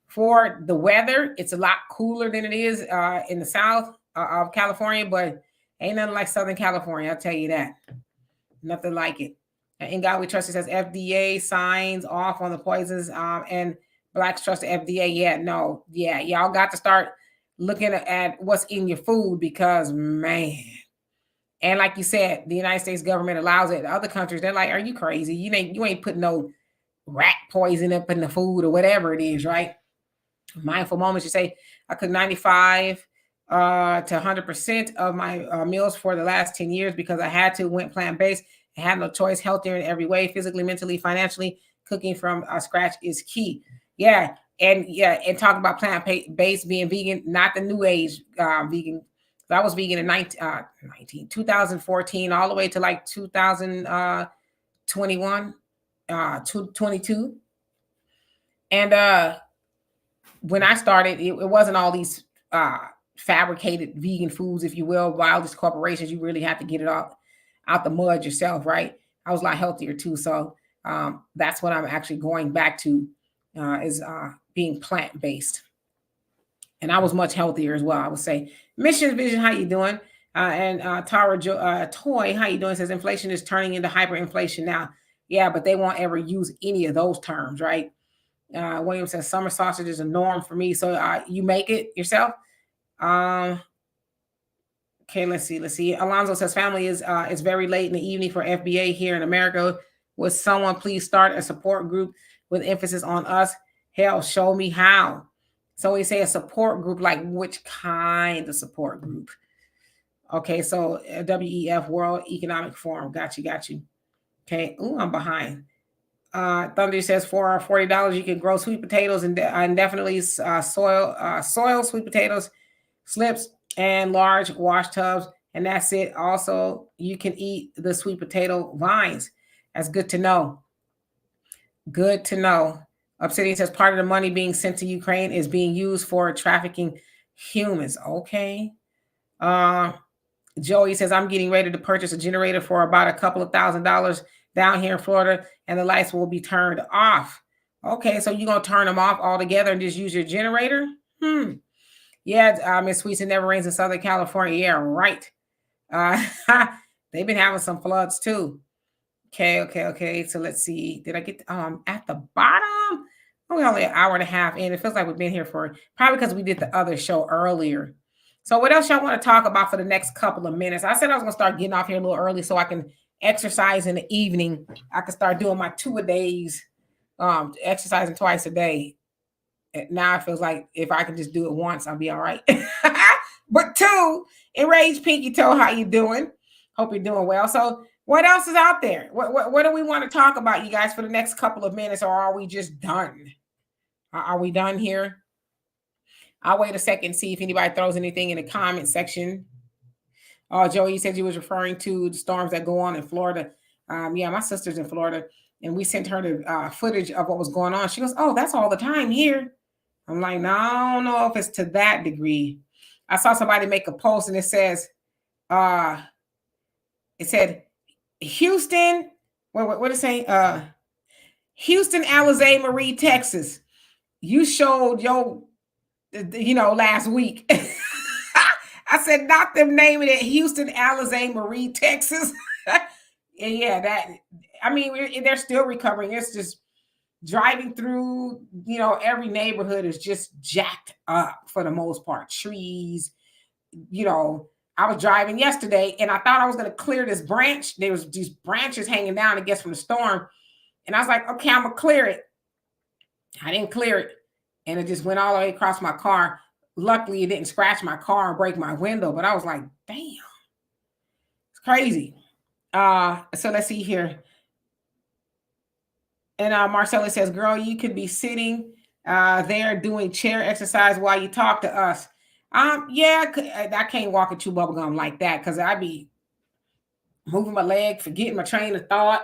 for the weather. It's a lot cooler than it is in the south of California, but ain't nothing like Southern California, I'll tell you that. Nothing like it. In God We Trust, it says FDA signs off on the poisons, and blacks trust the FDA. Yeah, no, yeah, y'all got to start looking at what's in your food because, man. And like you said, the United States government allows it. Other countries, they're like, are you crazy? You ain't putting no rat poison up in the food or whatever it is, right? Mindful moments, you say, I cook 95 to 100% of my meals for the last 10 years because I had to, went plant-based. I had no choice, healthier in every way, physically, mentally, financially. Cooking from scratch is key. Yeah, and talk about plant-based, being vegan, not the new age vegan. I was vegan in 2014 all the way to like 2021, 22. And when I started, it wasn't all these fabricated vegan foods, if you will, by all these corporations. You really have to get it out the mud yourself, right? I was a lot healthier too. So that's what I'm actually going back to is being plant-based. And I was much healthier as well, I would say. Mission Vision, how you doing? And Tara Toy, how you doing? Says inflation is turning into hyperinflation now. Yeah, but they won't ever use any of those terms, right? William says summer sausage is a norm for me. So you make it yourself. Okay, let's see. Alonzo says family is it's very late in the evening for FBA here in America. Would someone please start a support group with emphasis on us? Hell, show me how. So we say a support group, like which kind of support group? Okay, so WEF, World Economic Forum. Got you. Okay. Ooh, I'm behind. Thunder says for $40 you can grow sweet potatoes and indefinitely soil sweet potatoes, slips, and large wash tubs And that's it. Also, you can eat the sweet potato vines. That's good to know. Good to know. Obsidian says part of the money being sent to Ukraine is being used for trafficking humans. Okay. Uh, Joey says, I'm getting ready to purchase a generator for about a couple of $1,000 down here in Florida, and the lights will be turned off. Okay, so you're going to turn them off altogether and just use your generator? Yeah, Miss Sweets, it never rains in Southern California. Yeah, right. Uh, they've been having some floods too. Okay. So let's see. Did I get at the bottom? We're only an hour and a half in. It feels like we've been here for probably because we did the other show earlier. So what else y'all want to talk about for the next couple of minutes? I said I was gonna start getting off here a little early so I can exercise in the evening. I can start doing my 2 a days, exercising twice a day. Now it feels like if I can just do it once, I'll be all right. But two, Enraged Pinky Toe, how you doing? Hope you're doing well. So what else is out there? What do we want to talk about, you guys, for the next couple of minutes, or are we just done? Are we done here? I'll wait a second and see if anybody throws anything in the comment section. Joey, you said you was referring to the storms that go on in Florida. Yeah, my sister's in Florida, and we sent her the footage of what was going on. She goes, "Oh, that's all the time here." I'm like, "No, I don't know if it's to that degree." I saw somebody make a post, and uh, it said, Houston, what did it say? Houston, Alizé Marie, Texas. You showed your, last week. I said, not them naming it Houston, Alizé Marie, Texas. And yeah, they're still recovering. It's just driving through, every neighborhood is just jacked up for the most part. Trees, I was driving yesterday and I thought I was going to clear this branch. There was these branches hanging down, I guess, from the storm. And I was like, okay, I'm going to clear it. I didn't clear it. And it just went all the way across my car. Luckily, it didn't scratch my car and break my window. But I was like, damn, it's crazy. So let's see here. And Marcella says, girl, you could be sitting there doing chair exercise while you talk to us. Yeah, I can't walk and chew bubblegum like that because I'd be moving my leg, forgetting my train of thought,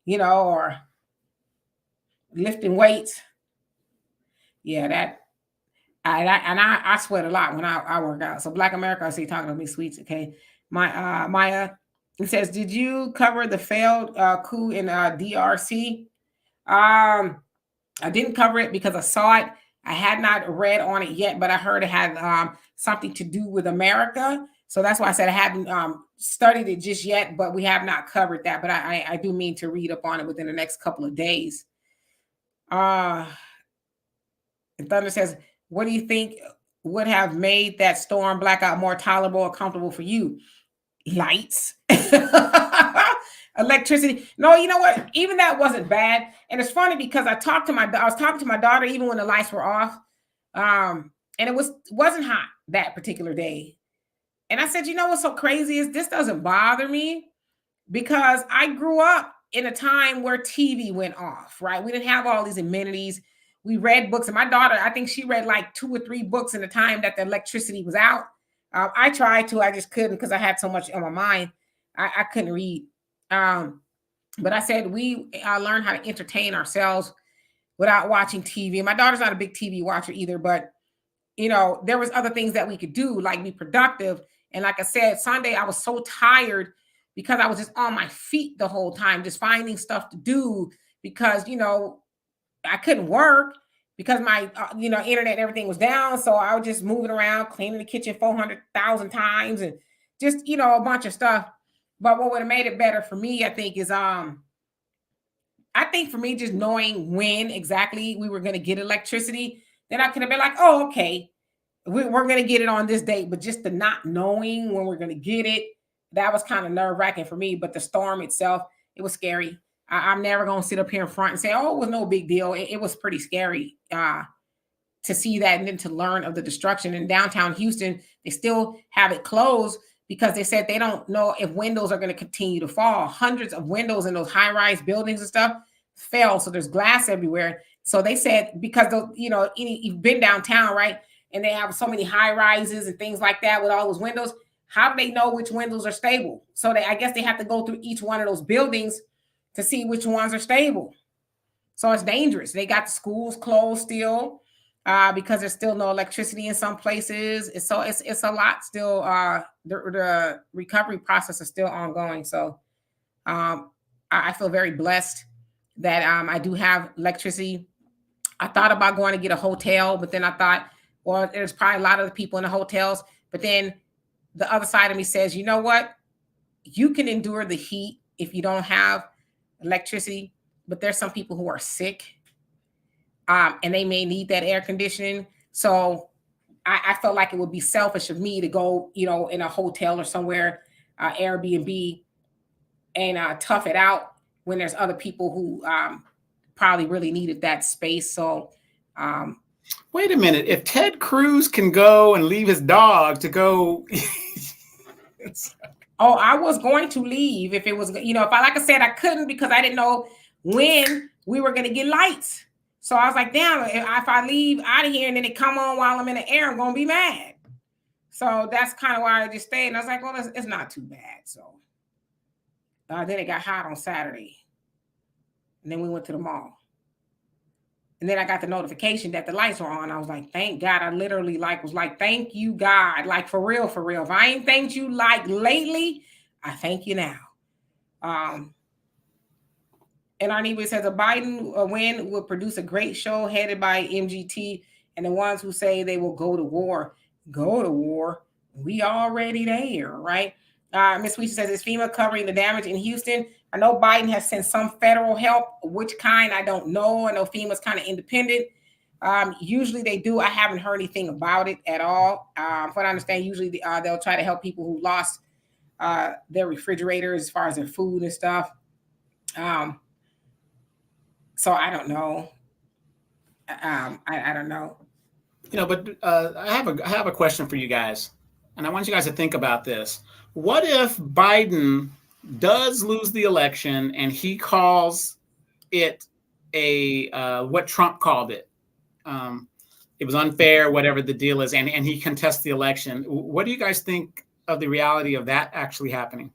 or lifting weights. Yeah, I sweat a lot when I work out. So Black America, I see talking to me, Sweets. Okay, Maya, it says, did you cover the failed coup in DRC? I didn't cover it because I saw it. I had not read on it yet, but I heard it had something to do with America. So that's why I said I haven't studied it just yet, but we have not covered that. But I do mean to read up on it within the next couple of days. And Thunder says, what do you think would have made that storm blackout more tolerable or comfortable for you? Lights. Electricity. No, you know what? Even that wasn't bad. And it's funny because I was talking to my daughter even when the lights were off. And it wasn't hot that particular day. And I said, what's so crazy is this doesn't bother me because I grew up in a time where TV went off, right? We didn't have all these amenities. We read books. And my daughter, I think she read like 2 or 3 books in the time that the electricity was out. I tried to, I just couldn't because I had so much on my mind. I couldn't read. But I said we learned how to entertain ourselves without watching TV. My daughter's not a big TV watcher either, but there was other things that we could do, like be productive. And like I said, Sunday I was so tired because I was just on my feet the whole time, just finding stuff to do because I couldn't work because my internet and everything was down. So I was just moving around, cleaning the kitchen 400,000 times and just a bunch of stuff. But what would have made it better for me, I think, is for me just knowing when exactly we were going to get electricity, then I could have been like, oh, okay, we're going to get it on this date. But just the not knowing when we're going to get it, that was kind of nerve wracking for me. But the storm itself, it was scary. I'm never going to sit up here in front and say, oh, it was no big deal. It was pretty scary to see that and then to learn of the destruction. In downtown Houston, they still have it closed because they said they don't know if windows are going to continue to fall. Hundreds of windows in those high-rise buildings and stuff fell, so there's glass everywhere. So they said because those, you've been downtown, right? And they have so many high rises and things like that with all those windows. how do they know which windows are stable? So I guess they have to go through each one of those buildings to see which ones are stable. So it's dangerous. They got the schools closed still because there's still no electricity in some places. It's a lot still. The recovery process is still ongoing. So um, I feel very blessed that I do have electricity. I thought about going to get a hotel, but then I thought, well, there's probably a lot of the people in the hotels. But then the other side of me says, you know what? You can endure the heat if you don't have electricity, but there's some people who are sick, and they may need that air conditioning. So I felt like it would be selfish of me to go, in a hotel or somewhere, Airbnb, and tough it out when there's other people who probably really needed that space. So, um, Wait a minute. If Ted Cruz can go and leave his dog to go, oh, I was going to leave if it was, if like I said, I couldn't because I didn't know when we were going to get lights. So I was like, damn, if I leave out of here and then it come on while I'm in the air, I'm going to be mad. So that's kind of why I just stayed. And I was like, well, it's not too bad. So then it got hot on Saturday. And then we went to the mall. And then I got the notification that the lights were on. I was like, thank God. I literally was like, thank you, God. Like, for real, for real. If I ain't thanked you like lately, I thank you now. And our neighbor says a Biden win would produce a great show headed by MGT and the ones who say they will go to war. Go to war. We already there, right? Ms. Weisha says, is FEMA covering the damage in Houston? I know Biden has sent some federal help. Which kind, I don't know. I know FEMA's kind of independent. Usually they do. I haven't heard anything about it at all. From what I understand, usually they'll try to help people who lost their refrigerators as far as their food and stuff. So I don't know. I don't know. But I have a question for you guys, and I want you guys to think about this. What if Biden does lose the election and he calls it what Trump called it? It was unfair, whatever the deal is, and he contests the election. What do you guys think of the reality of that actually happening?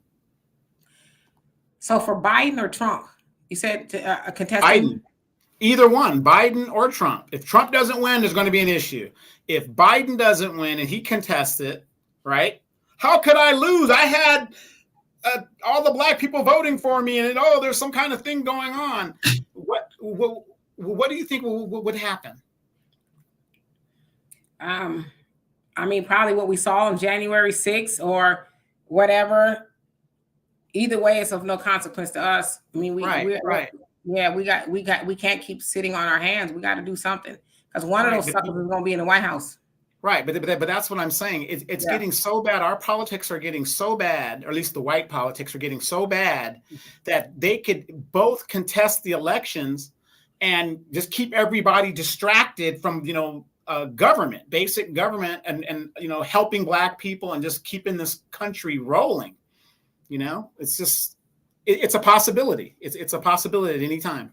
So for Biden or Trump, you said contesting? Biden. Either one, Biden or Trump. If Trump doesn't win, there's going to be an issue. If Biden doesn't win and he contests it, right? How could I lose? I had all the black people voting for me, and there's some kind of thing going on. What do you think would happen? I mean, probably what we saw on January 6th or whatever. Either way, it's of no consequence to us. I mean, right. Yeah, we can't keep sitting on our hands. We got to do something because one of those suckers is going to be in the White House. Right, but that's what I'm saying. It's getting so bad. Our politics are getting so bad, or at least the white politics are getting so bad that they could both contest the elections and just keep everybody distracted from government, basic government, and helping black people and just keeping this country rolling. It's just. It's a possibility. It's a possibility at any time.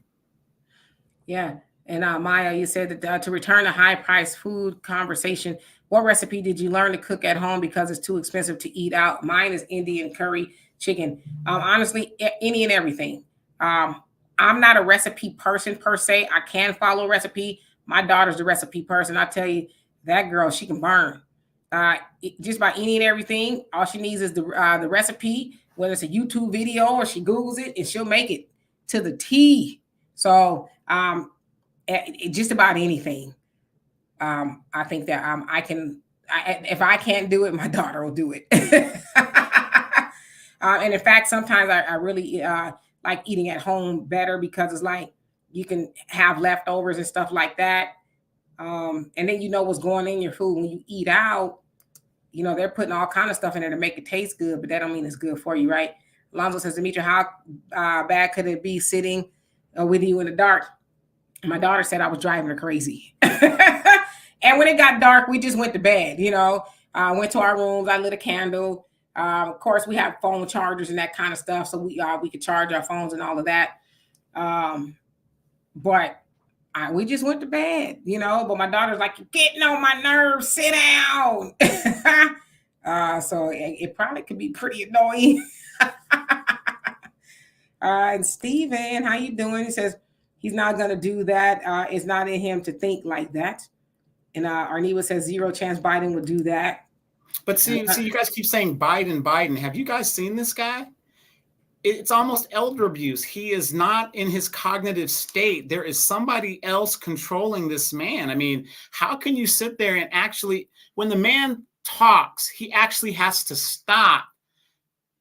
Yeah. And Maya, you said that to return to high-priced food conversation, what recipe did you learn to cook at home because it's too expensive to eat out? Mine is Indian curry chicken. Honestly, any and everything. I'm not a recipe person per se. I can follow a recipe. My daughter's the recipe person. I tell you, that girl, she can burn. Just by any and everything. All she needs is the recipe, whether it's a YouTube video or she Googles it, and she'll make it to the T. So just about anything. I think that I can. If I can't do it, my daughter will do it. And in fact, sometimes I really like eating at home better because it's like you can have leftovers and stuff like that. And then you know what's going in your food when you eat out. They're putting all kind of stuff in there to make it taste good, but that don't mean it's good for you, right? Alonzo says, Demetria, how bad could it be sitting with you in the dark? My daughter said I was driving her crazy. And when it got dark, we just went to bed, went to our rooms. I lit a candle. Of course, we have phone chargers and that kind of stuff, so we could charge our phones and all of that. But we just went to bed, but my daughter's like, you're getting on my nerves, sit down. So it probably could be pretty annoying. And Steven, how you doing? He says he's not gonna do that. It's not in him to think like that. And Arniva says zero chance Biden would do that. But see, you guys keep saying Biden, Biden. Have you guys seen this guy? It's almost elder abuse. He is not in his cognitive state. There is somebody else controlling this man. I mean, how can you sit there and actually, when the man talks, he actually has to stop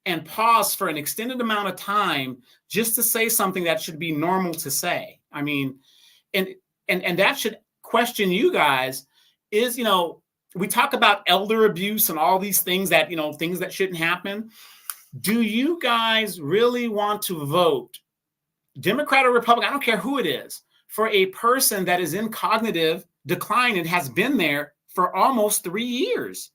and pause for an extended amount of time just to say something that should be normal to say. I mean, and that should question you guys is, we talk about elder abuse and all these things that, things that shouldn't happen. Do you guys really want to vote, Democrat or Republican, I don't care who it is, for a person that is in cognitive decline and has been there for almost 3 years?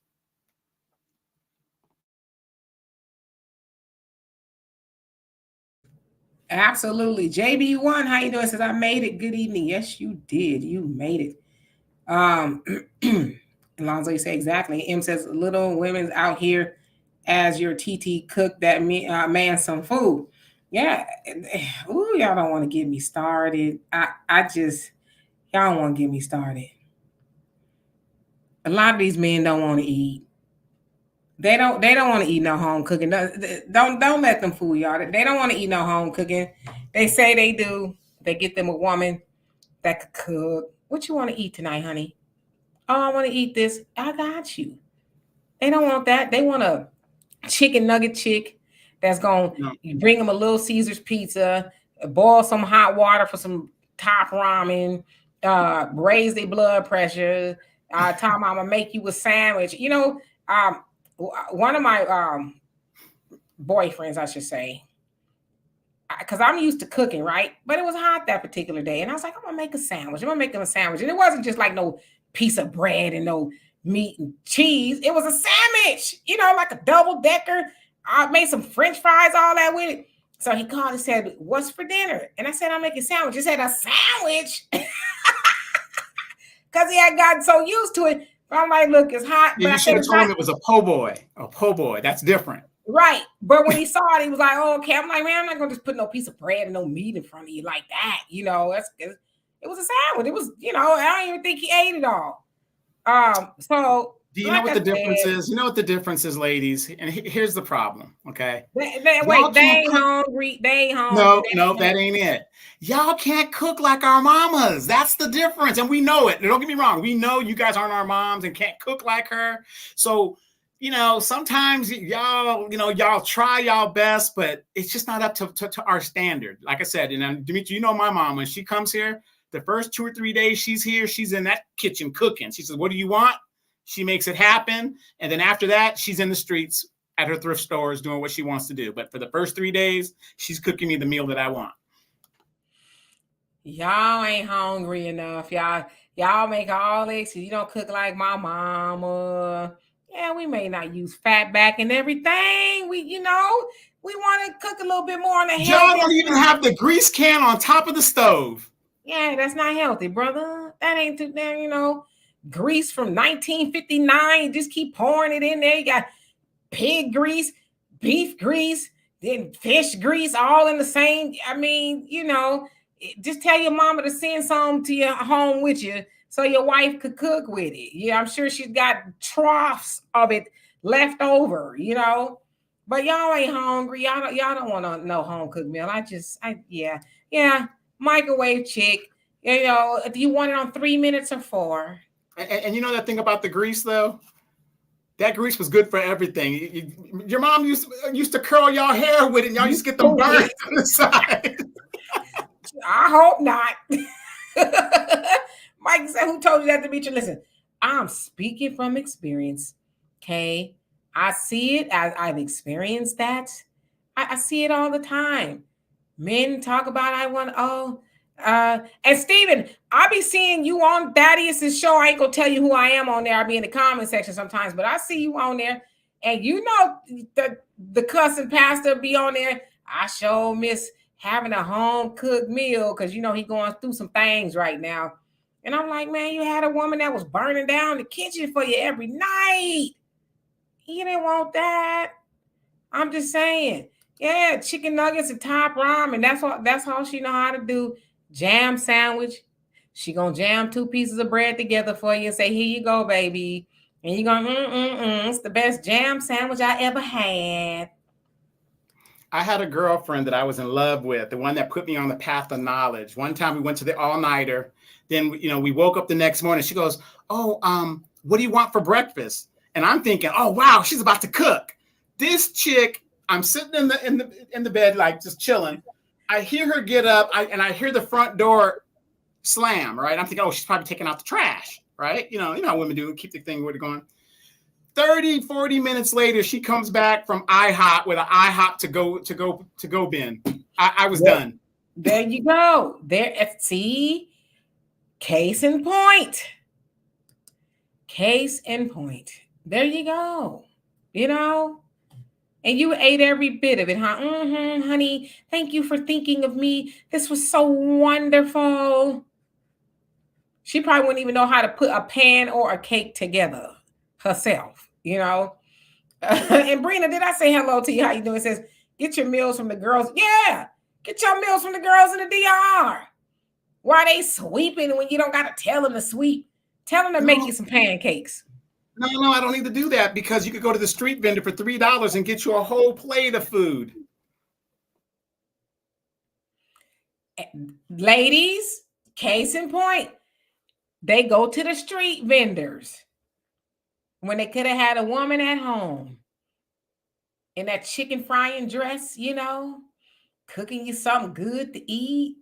Absolutely. JB1, how you doing? Says I made it. Good evening. Yes, you did. You made it. Alonzo, you say exactly. M says little women's out here as your TT cook that man some food. Yeah. Ooh, y'all don't want to get me started. I just y'all don't want to get me started. A lot of these men don't want to eat. They don't want to eat no home cooking. Don't let them fool y'all. They don't want to eat no home cooking. They say they do. They get them a woman that could cook. What you want to eat tonight, honey? Oh, I want to eat this. I got you. They don't want that. They want a chicken nugget chick that's going to bring them a Little Caesars pizza, boil some hot water for some top ramen, raise their blood pressure. Tom, I'm going to make you a sandwich. One of my boyfriends, I should say, because I'm used to cooking, right? But it was hot that particular day. And I was like, I'm going to make a sandwich. I'm going to make him a sandwich. And it wasn't just like no piece of bread and no meat and cheese. It was a sandwich, like a double decker. I made some French fries, all that with it. So he called and said, what's for dinner? And I said, I'm making a sandwich. He said, a sandwich? Because he had gotten so used to it. But I'm like, look, it's hot. Yeah, but you should have told him it was a po' boy. A po' boy. That's different. Right. But when he saw it, he was like, oh, okay. I'm like, man, I'm not going to just put no piece of bread and no meat in front of you like that. It was a sandwich. It was, I don't even think he ate it all. So do you know what the difference is? You know what the difference is, ladies? And here's the problem, okay? They ain't hungry. They ain't hungry. No, that ain't it. Y'all can't cook like our mamas. That's the difference. And we know it. Don't get me wrong. We know you guys aren't our moms and can't cook like her. So, sometimes y'all try y'all best, but it's just not up to our standard. Like I said, Dimitri, my mom, when she comes here, the first 2 or 3 days she's here, she's in that kitchen cooking. She says, what do you want? She makes it happen. And then after that, she's in the streets at her thrift stores doing what she wants to do. But for the first 3 days, she's cooking me the meal that I want. Y'all ain't hungry enough. Y'all make all this. You don't cook like my mama. Yeah, we may not use fat back and everything. We want to cook a little bit more on the healthy. Y'all don't even have the grease can on top of the stove. Yeah, that's not healthy, brother. That ain't too damn, grease from 1959. Just keep pouring it in there. You got pig grease, beef grease, then fish grease, all in the same. I mean, just tell your mama to send some to your home with you so your wife could cook with it. Yeah, I'm sure she's got troughs of it left over, But y'all ain't hungry. Y'all don't want no home cooked meal. Yeah. Microwave chick. Do you want it on 3 minutes or 4? And you know that thing about the grease, though? That grease was good for everything. Your mom used to curl y'all hair with it, and y'all used to get the burns on the side. I hope not. Mike said, who told you that, Demetri? Listen, I'm speaking from experience, okay? I see it. I've experienced that. I see it all the time. Men talk about, and Steven, I'll be seeing you on Thaddeus's show. I ain't gonna tell you who I am on there. I'll be in the comment section sometimes, but I see you on there, and the cussing pastor be on there. I sure miss having a home cooked meal because he going through some things right now. And I'm like, man, you had a woman that was burning down the kitchen for you every night. You didn't want that. I'm just saying. Yeah, chicken nuggets and top ramen. That's all she know how to do. Jam sandwich. She gonna jam two pieces of bread together for you and say, "Here you go, baby." And you going, it's the best jam sandwich I ever had. I had a girlfriend that I was in love with, the one that put me on the path of knowledge. One time we went to the all-nighter. Then, we woke up the next morning. She goes, "Oh, what do you want for breakfast?" And I'm thinking, "Oh, wow, she's about to cook." This chick, I'm sitting in the bed, like just chilling. I hear her get up, and I hear the front door slam. Right, I'm thinking, "Oh, she's probably taking out the trash." Right, you know how women do, keep the thing where they're going. 30, 40 minutes later, she comes back from IHOP with an IHOP to go bin. I was done. There you go. There, see, case in point. Case in point. There you go. You know, and you ate every bit of it, huh? Honey, thank you for thinking of me. This was so wonderful. She probably wouldn't even know how to put a pan or a cake together herself. And Brina, did I say hello to you? How you doing? It says, get your meals from the girls. Yeah, get your meals from the girls in the DR. Why they sweeping when you don't got to tell them to sweep? Tell them to make you some pancakes. No, I don't need to do that, because you could go to the street vendor for $3 and get you a whole plate of food. Ladies, case in point, they go to the street vendors when they could have had a woman at home in that chicken frying dress, cooking you something good to eat.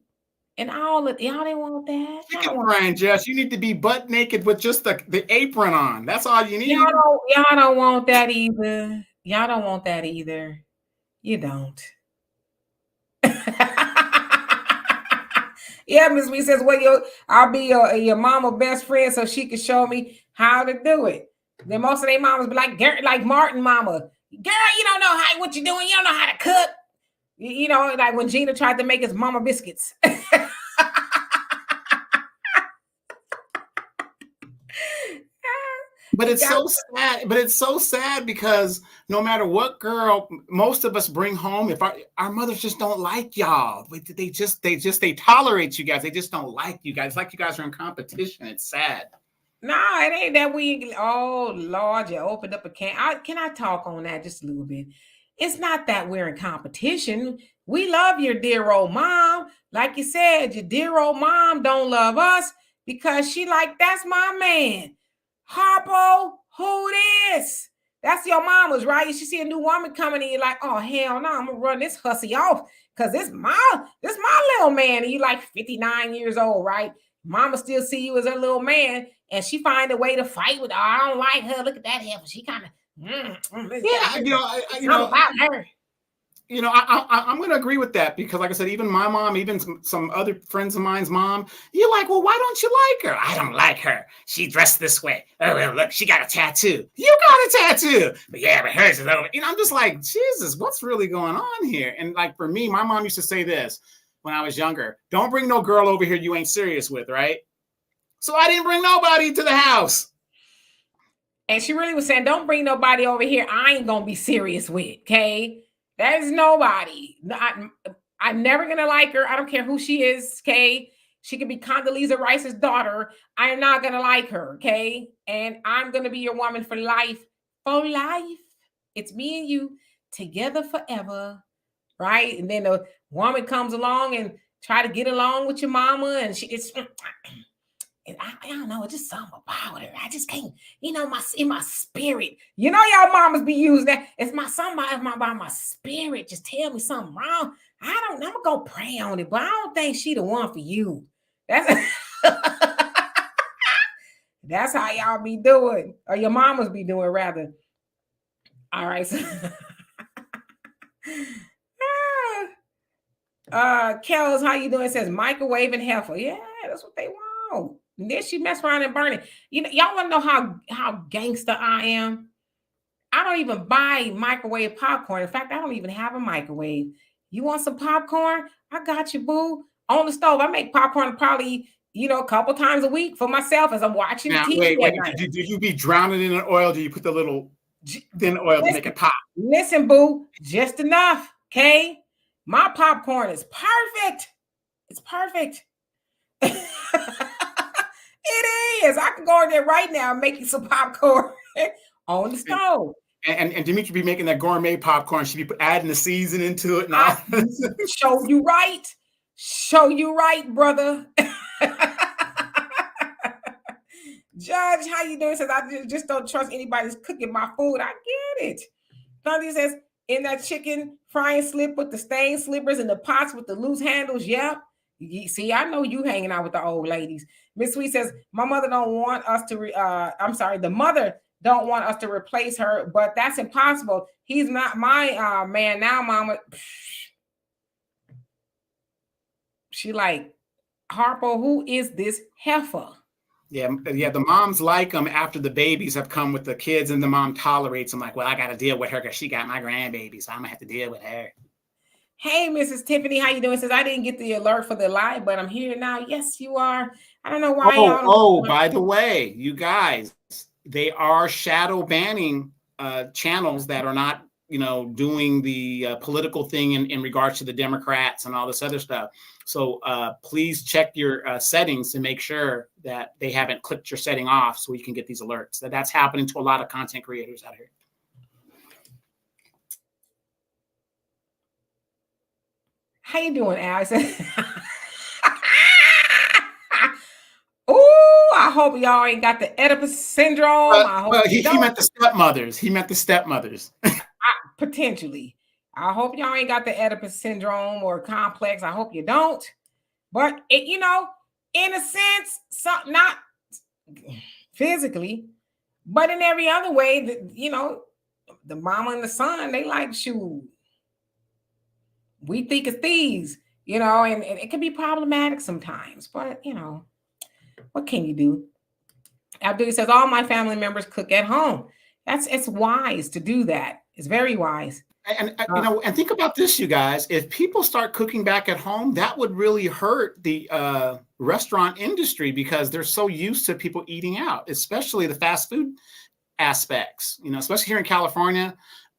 And all of y'all didn't want that. Chicken frying dress. You need to be butt naked with just the apron on. That's all you need. Y'all don't want that either. Y'all don't want that either. You don't. Yeah, Miss B says, well, I'll be your mama best friend so she can show me how to do it. Then most of their mamas be like Martin mama. Girl, you don't know what you doing. You don't know how to cook. Like when Gina tried to make his mama biscuits. But it's so sad. But it's so sad because no matter what girl most of us bring home, if our mothers just don't like y'all. They tolerate you guys. They just don't like you guys. It's like you guys are in competition. It's sad. No, it ain't that we. Oh Lord, you opened up a can. Can I talk on that just a little bit? It's not that we're in competition. We love your dear old mom. Like you said, your dear old mom don't love us because she like, that's my man. Harpo, who this? That's your mama's, right? You see a new woman coming and you're like, oh hell no, I'm gonna run this hussy off because this my little man. And you like 59 years old, right? Mama still see you as a little man, and she find a way to fight with her. I don't like her. Look at that heifer. She kind of about her. I'm going to agree with that because, like I said, even my mom, even some other friends of mine's mom, you're like, well, why don't you like her? I don't like her. She dressed this way. Oh, well, look, she got a tattoo. You got a tattoo. But yeah, but hers is over. I'm just like, Jesus, what's really going on here? And like for me, my mom used to say this when I was younger: don't bring no girl over here you ain't serious with, right? So I didn't bring nobody to the house. And she really was saying, don't bring nobody over here I ain't going to be serious with, okay? There's nobody. I'm never going to like her. I don't care who she is, okay? She could be Condoleezza Rice's daughter. I am not going to like her, okay? And I'm going to be your woman for life. For life. It's me and you together forever, right? And then the woman comes along and try to get along with your mama, and it's... I don't know, it's just something about her. I just can't, in my spirit. Y'all mamas be using that. It's by my spirit. Just tell me something wrong. I'm gonna go pray on it, but I don't think she the one for you. That's that's how y'all be doing, or your mamas be doing rather. All right. So Kells, how you doing? It says microwave and heifer. Yeah, that's what they want. And then she mess around and burn it. Y'all want to know how gangster I am? I don't even buy microwave popcorn. In fact, I don't even have a microwave. You want some popcorn? I got you, boo. On the stove. I make popcorn probably, a couple times a week for myself as I'm watching TV. Wait. Do you be drowning in the oil? Do you put the little then oil to make Listen, it pop. listen, boo, just enough. Okay, my popcorn is perfect. It's perfect. It is. I can go in there right now and make you some popcorn on the And, stove. and Dimitri be making that gourmet popcorn. She be adding the seasoning to it and I all. show you right. Show you right, brother. Judge, how you doing? Says I just don't trust anybody's cooking my food. I get it. Thundy says in that chicken frying slip with the stained slippers and the pots with the loose handles. Yep. See, I know you hanging out with the old ladies. Miss Sweet says my mother don't want us to. I'm sorry, the mother don't want us to replace her, but that's impossible. He's not my man now, Mama. She like Harpo. Who is this heifer? Yeah, the moms like them after the babies have come with the kids, and the mom tolerates them. Like, well, I got to deal with her because she got my grandbaby, so I'm gonna have to deal with her. Hey, Mrs. Tiffany, how you doing? Says I didn't get the alert for the live, but I'm here now. Yes, you are. I don't know why y'all don't. By the way, you guys, they are shadow banning channels that are not, doing the political thing in regards to the Democrats and all this other stuff. So please check your settings to make sure that they haven't clicked your setting off so you can get these alerts. That's happening to a lot of content creators out here. How you doing, Alex? Oh, I hope y'all ain't got the Oedipus syndrome. I hope he meant the stepmothers. He meant the stepmothers. Potentially. I hope y'all ain't got the Oedipus syndrome or complex. I hope you don't. But it, in a sense, not physically, but in every other way, the mama and the son, they like shoot. We think it's thieves, and it can be problematic sometimes, but what can you do? Abdul says all my family members cook at home. It's wise to do that. It's very wise. And think about this, you guys. If people start cooking back at home, that would really hurt the restaurant industry because they're so used to people eating out, especially the fast food aspects. Especially here in California,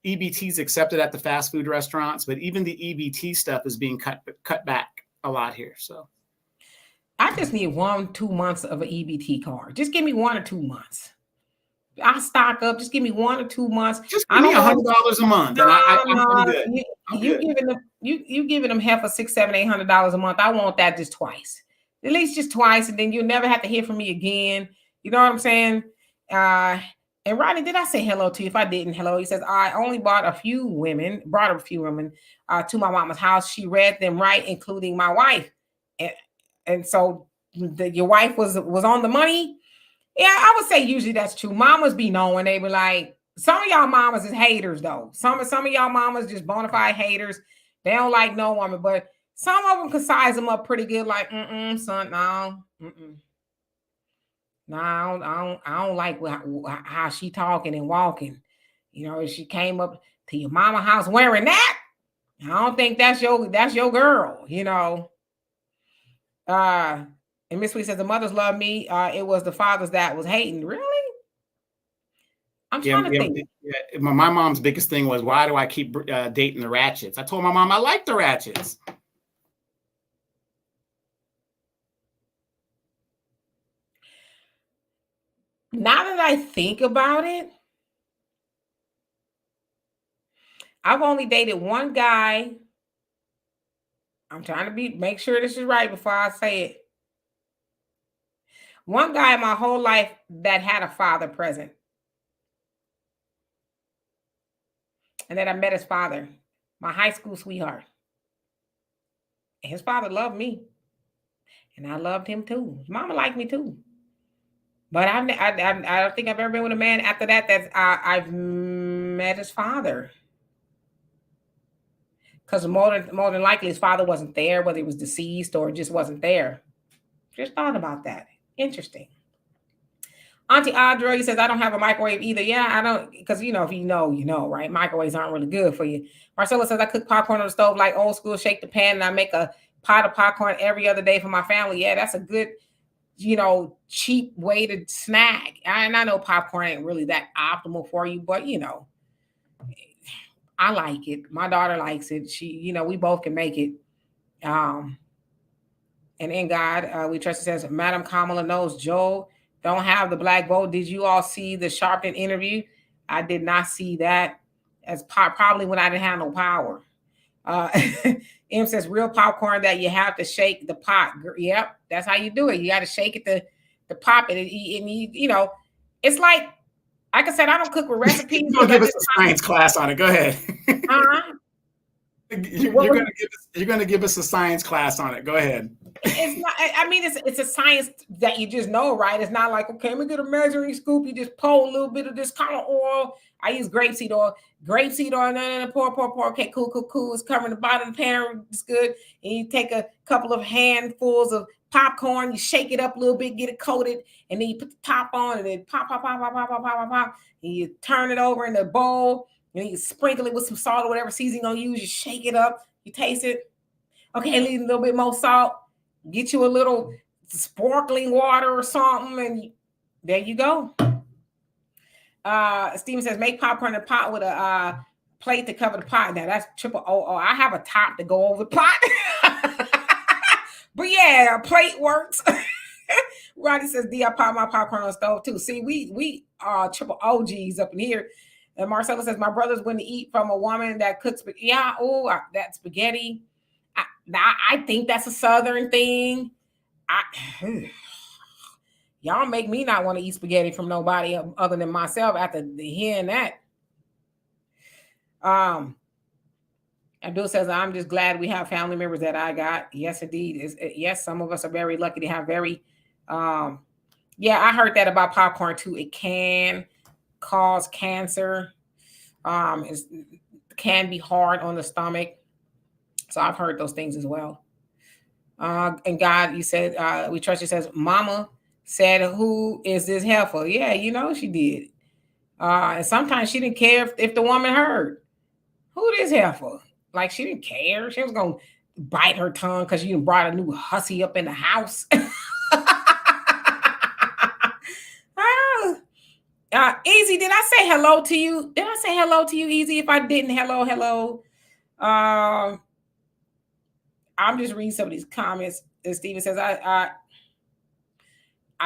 EBT is accepted at the fast food restaurants, but even the EBT stuff is being cut back a lot here. So I just need 1-2 months of an EBT card. Just give me 1 or 2 months. I'll stock up. Just give me 1 or 2 months. Just give me $100 a month, and I'm good. You giving them half of $600, $700, $800 a month. I want that just twice, at least just twice, and then you'll never have to hear from me again. You know what I'm saying? And Rodney, did I say hello to you? If I didn't, hello. He says I only brought a few women to my mama's house. She read them right, including my wife, and so your wife was on the money. Yeah, I would say usually that's true. Mamas be knowing. They be like, some of y'all mamas is haters though. Some of y'all mamas just bona fide haters. They don't like no woman, but some of them can size them up pretty good. Like, son, no, no, I don't like how she talking and walking. If she came up to your mama house wearing that, I don't think that's your girl. And Miss Sweet says the mothers love me. It was the fathers that was hating. Really? I'm trying to think. Yeah. My mom's biggest thing was, why do I keep dating the ratchets? I told my mom I like the ratchets. Now that I think about it, I've only dated one guy. I'm trying to make sure this is right before I say it. One guy my whole life that had a father present. And then I met his father, my high school sweetheart. And his father loved me. And I loved him too. His mama liked me too. But I don't think I've ever been with a man after that I've met his father. Because more than likely his father wasn't there, whether he was deceased or just wasn't there. Just thought about that. Interesting. Auntie Audrey says, I don't have a microwave either. Yeah, I don't, because if you know, right? Microwaves aren't really good for you. Marcella says, I cook popcorn on the stove like old school, shake the pan, and I make a pot of popcorn every other day for my family. Yeah, that's a good cheap way to snack. And I know popcorn ain't really that optimal for you, but I like it. My daughter likes it. We both can make it. Um, and in God, we trust. It says, Madam Kamala knows Joe don't have the black vote. Did you all see the Sharpton interview? I did not see that. As probably when I didn't have no power. Uh, M says real popcorn that you have to shake the pot. Yep, that's how you do it. You got to shake it to pop it, and it's like I said, I don't cook with recipes You're gonna because I give us just a science class on it. Go ahead. uh, You're gonna give us a science class on it. Go ahead. it's not. I mean, it's a science that you just know, right? It's not like, okay, let me get a measuring scoop. You just pour a little bit of this kind of oil. I use grapeseed oil. Grapeseed oil, and pour. Okay, cool. It's covering the bottom of the pan. It's good. And you take a couple of handfuls of popcorn. You shake it up a little bit, get it coated, and then you put the top on, and then pop. And you turn it over in the bowl. And you sprinkle it with some salt or whatever seasoning you're gonna use. You shake it up. You taste it. Okay, leave a little bit more salt. Get you a little sparkling water or something, and there you go. Steven says, make popcorn in a pot with a plate to cover the pot. Now that's triple O. I have a top to go over the pot. But yeah, a plate works. Roddy says, D, I pop my popcorn on the stove too. See, we are triple OGs up in here. And Marcella says, my brothers wouldn't eat from a woman that cooks. Yeah, that spaghetti. I think that's a Southern thing. Y'all make me not want to eat spaghetti from nobody other than myself after hearing that. Abdul says, I'm just glad we have family members that I got. Yes, indeed. Yes, some of us are very lucky to have very, yeah, I heard that about popcorn too. It can cause cancer. It can be hard on the stomach. So I've heard those things as well. And God, you said, we trust you, says, Mama said, who is this heifer? Yeah, she did. And sometimes she didn't care if the woman heard. Who this heifer? Like, she didn't care. She was going to bite her tongue because you brought a new hussy up in the house. Easy, did I say hello to you? Did I say hello to you, Easy? If I didn't, hello. I'm just reading some of these comments. And Steven says, I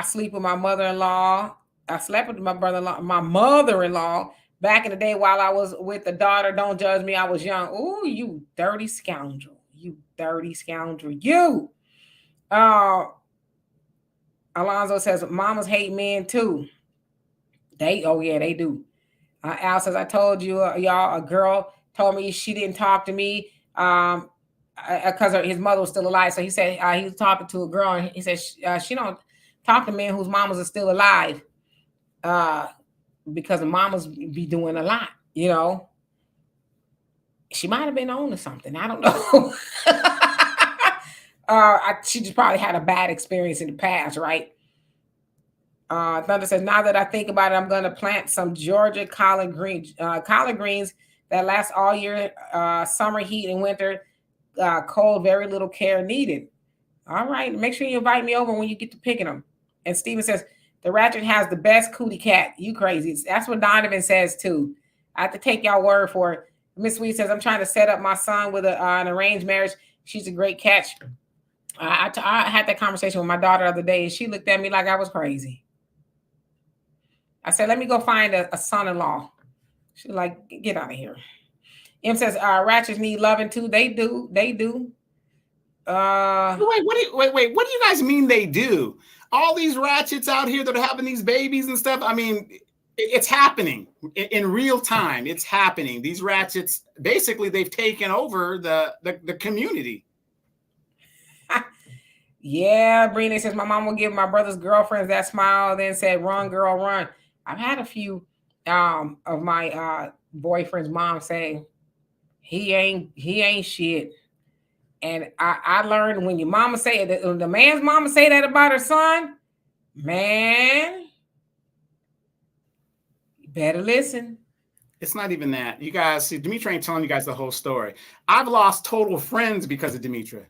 sleep with my mother-in-law. I slept with my mother-in-law back in the day while I was with the daughter. Don't judge me. I was young. Ooh, you dirty scoundrel. You dirty scoundrel. You. Alonzo says, mamas hate men too. They do. Al says, I told you, y'all, a girl told me she didn't talk to me. Because his mother was still alive. So he said he was talking to a girl, and he said she don't talk to men whose mamas are still alive, because the mamas be doing a lot. She might have been on to something. I don't know. She just probably had a bad experience in the past, right? Thunder says, now that I think about it, I'm going to plant some Georgia collard greens that last all year, summer heat and winter. Cold, very little care needed. All right, make sure you invite me over when you get to picking them. And Steven says, the Ratchet has the best cootie cat. You crazy. That's what Donovan says too. I have to take y'all word for it. Miss Sweet says, I'm trying to set up my son with an arranged marriage. She's a great catch. I had that conversation with my daughter the other day, and she looked at me like I was crazy. I said, let me go find a son-in-law. She's like, get out of here. M says, ratchets need loving too. They do. Wait, what do you guys mean they do? All these ratchets out here that are having these babies and stuff. I mean, it's happening in real time. It's happening. These ratchets, basically, they've taken over the community. Yeah, Brina says, my mom will give my brother's girlfriends that smile, then said, run, girl, run. I've had a few of my boyfriend's mom say, he ain't shit. And I learned when your mama say it, when the man's mama say that about her son, man, you better listen. It's not even that. You guys see, Demetra ain't telling you guys the whole story. I've lost total friends because of Demetra.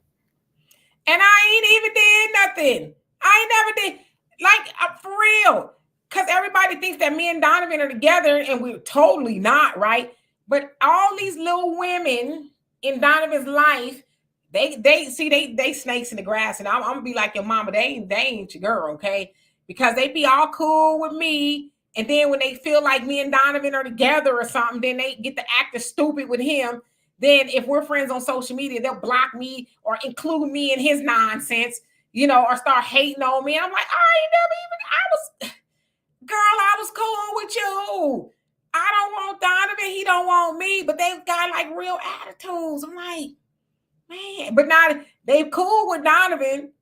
And I ain't even did nothing. I ain't never did. Like, for real. Because everybody thinks that me and Donovan are together, and we're totally not, right? But all these little women in Donovan's life, they see they snakes in the grass, and I'm gonna be like your mama. They ain't your girl, okay? Because they be all cool with me, and then when they feel like me and Donovan are together or something, then they get to act stupid with him. Then if we're friends on social media, they'll block me or include me in his nonsense, or start hating on me. I'm like, I was, girl, I was cool with you. I don't want Donovan. He don't want me. But they've got like real attitudes. I'm like, man. But now they cool with Donovan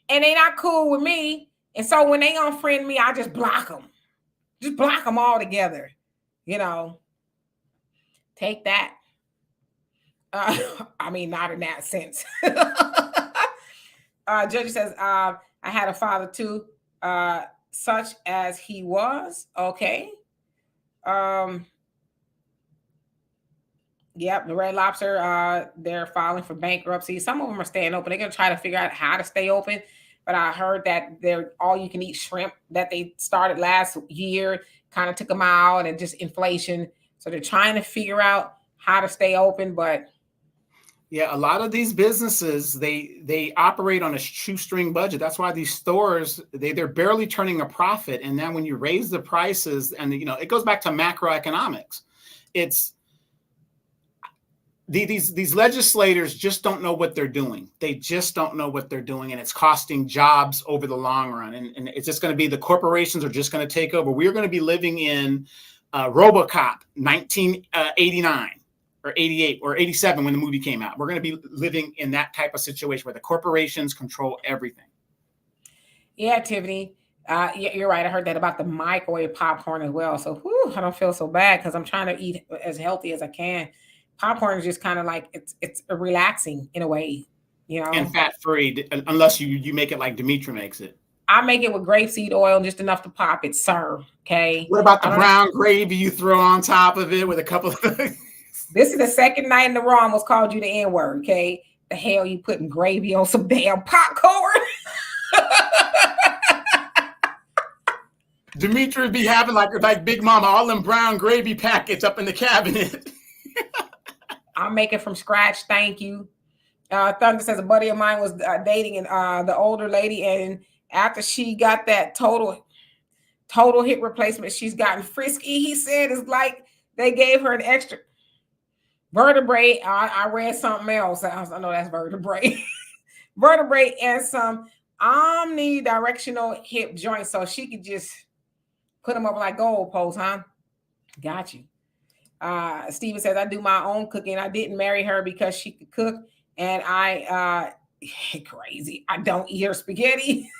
and they not cool with me. And so when they unfriend me, I just block them. Just block them all together. You know, take that. I mean, not in that sense. Judge says, I had a father too, such as he was. Okay. Um, yep, the Red Lobster, they're filing for bankruptcy. Some of them are staying open. They're gonna try to figure out how to stay open. But I heard that they're all you can eat shrimp that they started last year kind of took them out and just inflation. So they're trying to figure out how to stay open, but yeah, a lot of these businesses they operate on a shoestring budget. That's why these stores they're barely turning a profit. And then when you raise the prices, and it goes back to macroeconomics. It's these legislators just don't know what they're doing. They just don't know what they're doing, and it's costing jobs over the long run. And it's just going to be the corporations are just going to take over. We're going to be living in RoboCop 1989 or 88 or 87 when the movie came out. We're going to be living in that type of situation where the corporations control everything. Yeah, Tiffany. You're right. I heard that about the microwave popcorn as well. So I don't feel so bad because I'm trying to eat as healthy as I can. Popcorn is just kind of like it's relaxing in a way, And fat free, unless you make it like Demetra makes it. I make it with grapeseed oil, just enough to pop it, sir. Okay. What about the brown gravy you throw on top of it with a couple of This is the second night in the row I almost called you the N-word, okay? The hell you putting gravy on some damn popcorn? Demetra be having like Big Mama, all them brown gravy packets up in the cabinet. I'll make it from scratch. Thank you. Thunder says a buddy of mine was dating the older lady, and after she got that total hip replacement, she's gotten frisky. He said it's like they gave her an extra vertebrae. I read something else. I know that's vertebrae. Vertebrae and some omnidirectional hip joints, so she could just put them up like gold posts, huh? Got you. Steven says, I do my own cooking. I didn't marry her because she could cook, and I crazy. I don't eat her spaghetti.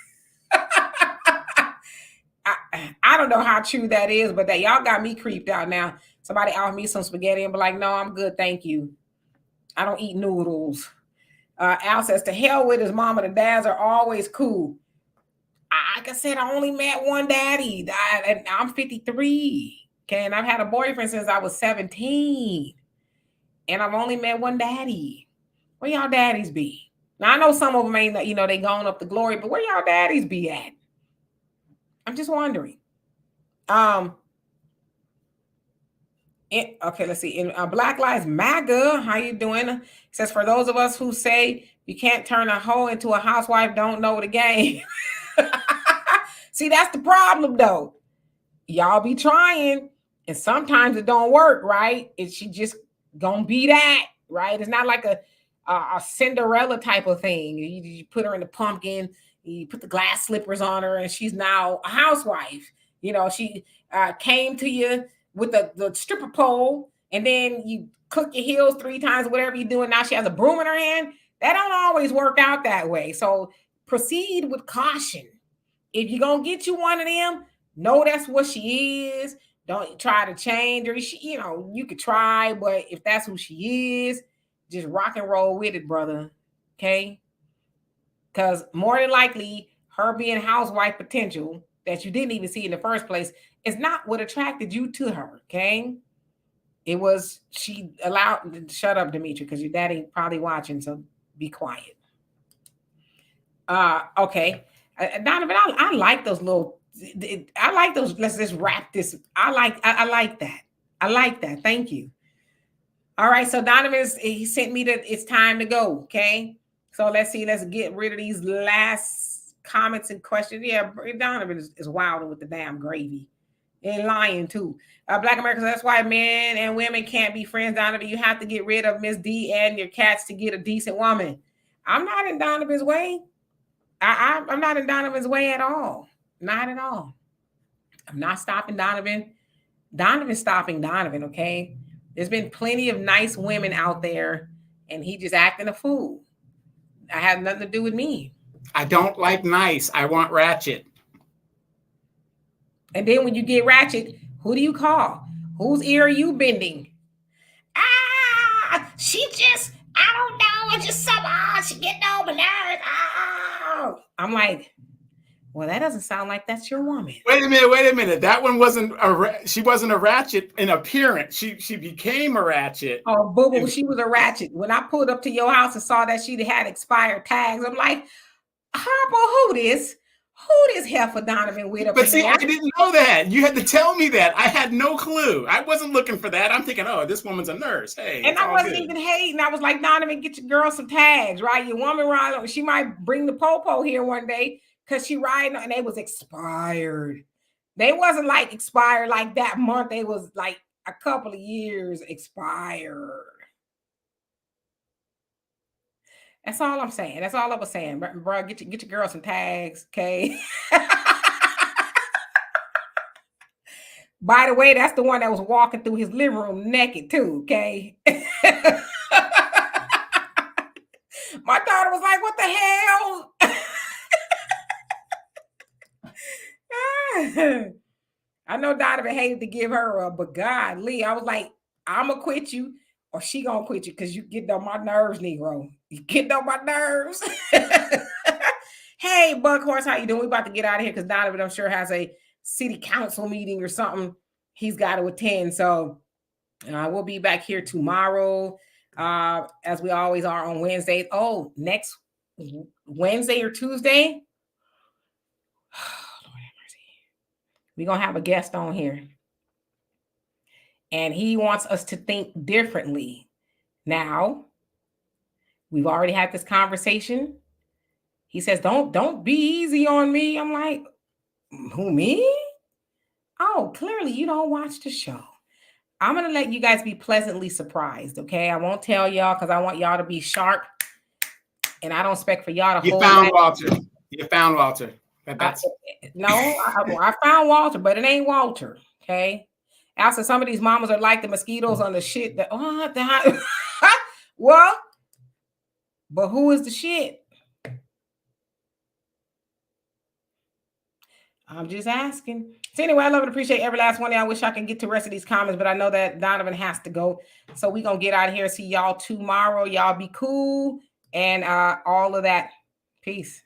I don't know how true that is, but that y'all got me creeped out now. Somebody offer me some spaghetti and be like, no, I'm good, thank you. I don't eat noodles. Al says, to hell with his mama. The dads are always cool. Like I said, I only met one daddy. I'm 53. Okay, and I've had a boyfriend since I was 17. And I've only met one daddy. Where y'all daddies be? Now, I know some of them ain't, they gone up to glory, but where y'all daddies be at? I'm just wondering. Okay, let's see. In Black Lives MAGA, how you doing? It says, for those of us who say you can't turn a hoe into a housewife, don't know the game. See, that's the problem, though. Y'all be trying, and sometimes it don't work, right? She just gonna be that, right? It's not like a Cinderella type of thing. You put her in the pumpkin, you put the glass slippers on her, and she's now a housewife. She came to you with the stripper pole, and then you click your heels 3 times, whatever you do, and now she has a broom in her hand. That don't always work out that way. So proceed with caution. If you're gonna get you one of them, know that's what she is. Don't try to change her. You could try, but if that's who she is, just rock and roll with it, brother. Okay? Because more than likely, her being housewife potential that you didn't even see in the first place is not what attracted you to her. Okay? It was she allowed. Shut up, Demetri, because your daddy probably watching. So be quiet. Okay. Donovan, I like those little. I like those. Let's just wrap this. I like that. I like that. Thank you. All right. So Donovan, he sent me that it's time to go. Okay. So let's see. Let's get rid of these last comments and questions. Yeah, Donovan is wild with the damn gravy and lying too. Black Americans, that's why men and women can't be friends, Donovan. You have to get rid of Miss D and your cats to get a decent woman. I'm not in Donovan's way. I'm not in Donovan's way at all. Not at all. I'm not stopping Donovan. Donovan's stopping Donovan, okay? There's been plenty of nice women out there, and he just acting a fool. I have nothing to do with me. I don't like nice. I want ratchet. And then when you get ratchet, who do you call? Whose ear are you bending? She just, I don't know, it's just somehow she getting on my nerves. I'm like, well, that doesn't sound like that's your woman. Wait a minute. That one wasn't she wasn't a ratchet in appearance. She became a ratchet. Oh, boo boo, she was a ratchet. When I pulled up to your house and saw that she had expired tags, I'm like, Harpo, who this heifer Donovan with up But see, there? I didn't know that. You had to tell me that. I had no clue. I wasn't looking for that. I'm thinking, oh, this woman's a nurse. Hey, and I wasn't even hating. I was like, Donovan, get your girl some tags, right? Your woman ride. She might bring the popo here one day because she riding, and they was expired. They wasn't like expired like that month. They was like a couple of years expired. That's all I'm saying. That's all I was saying, bro. Get your girl some tags, okay? By the way, that's the one that was walking through his living room naked too, okay? My daughter was like, "What the hell?" I know Donovan hated to give her a, but God, Lee, I was like, "I'm gonna quit you, or she gonna quit you, because you get on my nerves, Negro. You get on my nerves." Hey, Buckhorse, how you doing? We about to get out of here because Donovan, I'm sure, has a city council meeting or something he's got to attend. So we'll be back here tomorrow, as we always are on Wednesdays. Oh, next Wednesday or Tuesday, we're going to have a guest on here. And he wants us to think differently. Now, we've already had this conversation. He says, don't be easy on me. I'm like, who, me? Oh, clearly you don't watch the show. I'm going to let you guys be pleasantly surprised, okay? I won't tell y'all because I want y'all to be sharp. And I don't expect for y'all to hold found Walter. You found Walter. I found Walter, but it ain't Walter, okay? Also, some of these mamas are like the mosquitoes on the shit that, well, but who is the shit? I'm just asking. So anyway, I love and appreciate every last one of y'all. I wish I can get to the rest of these comments, but I know that Donovan has to go. So we're going to get out of here. See y'all tomorrow. Y'all be cool and all of that. Peace.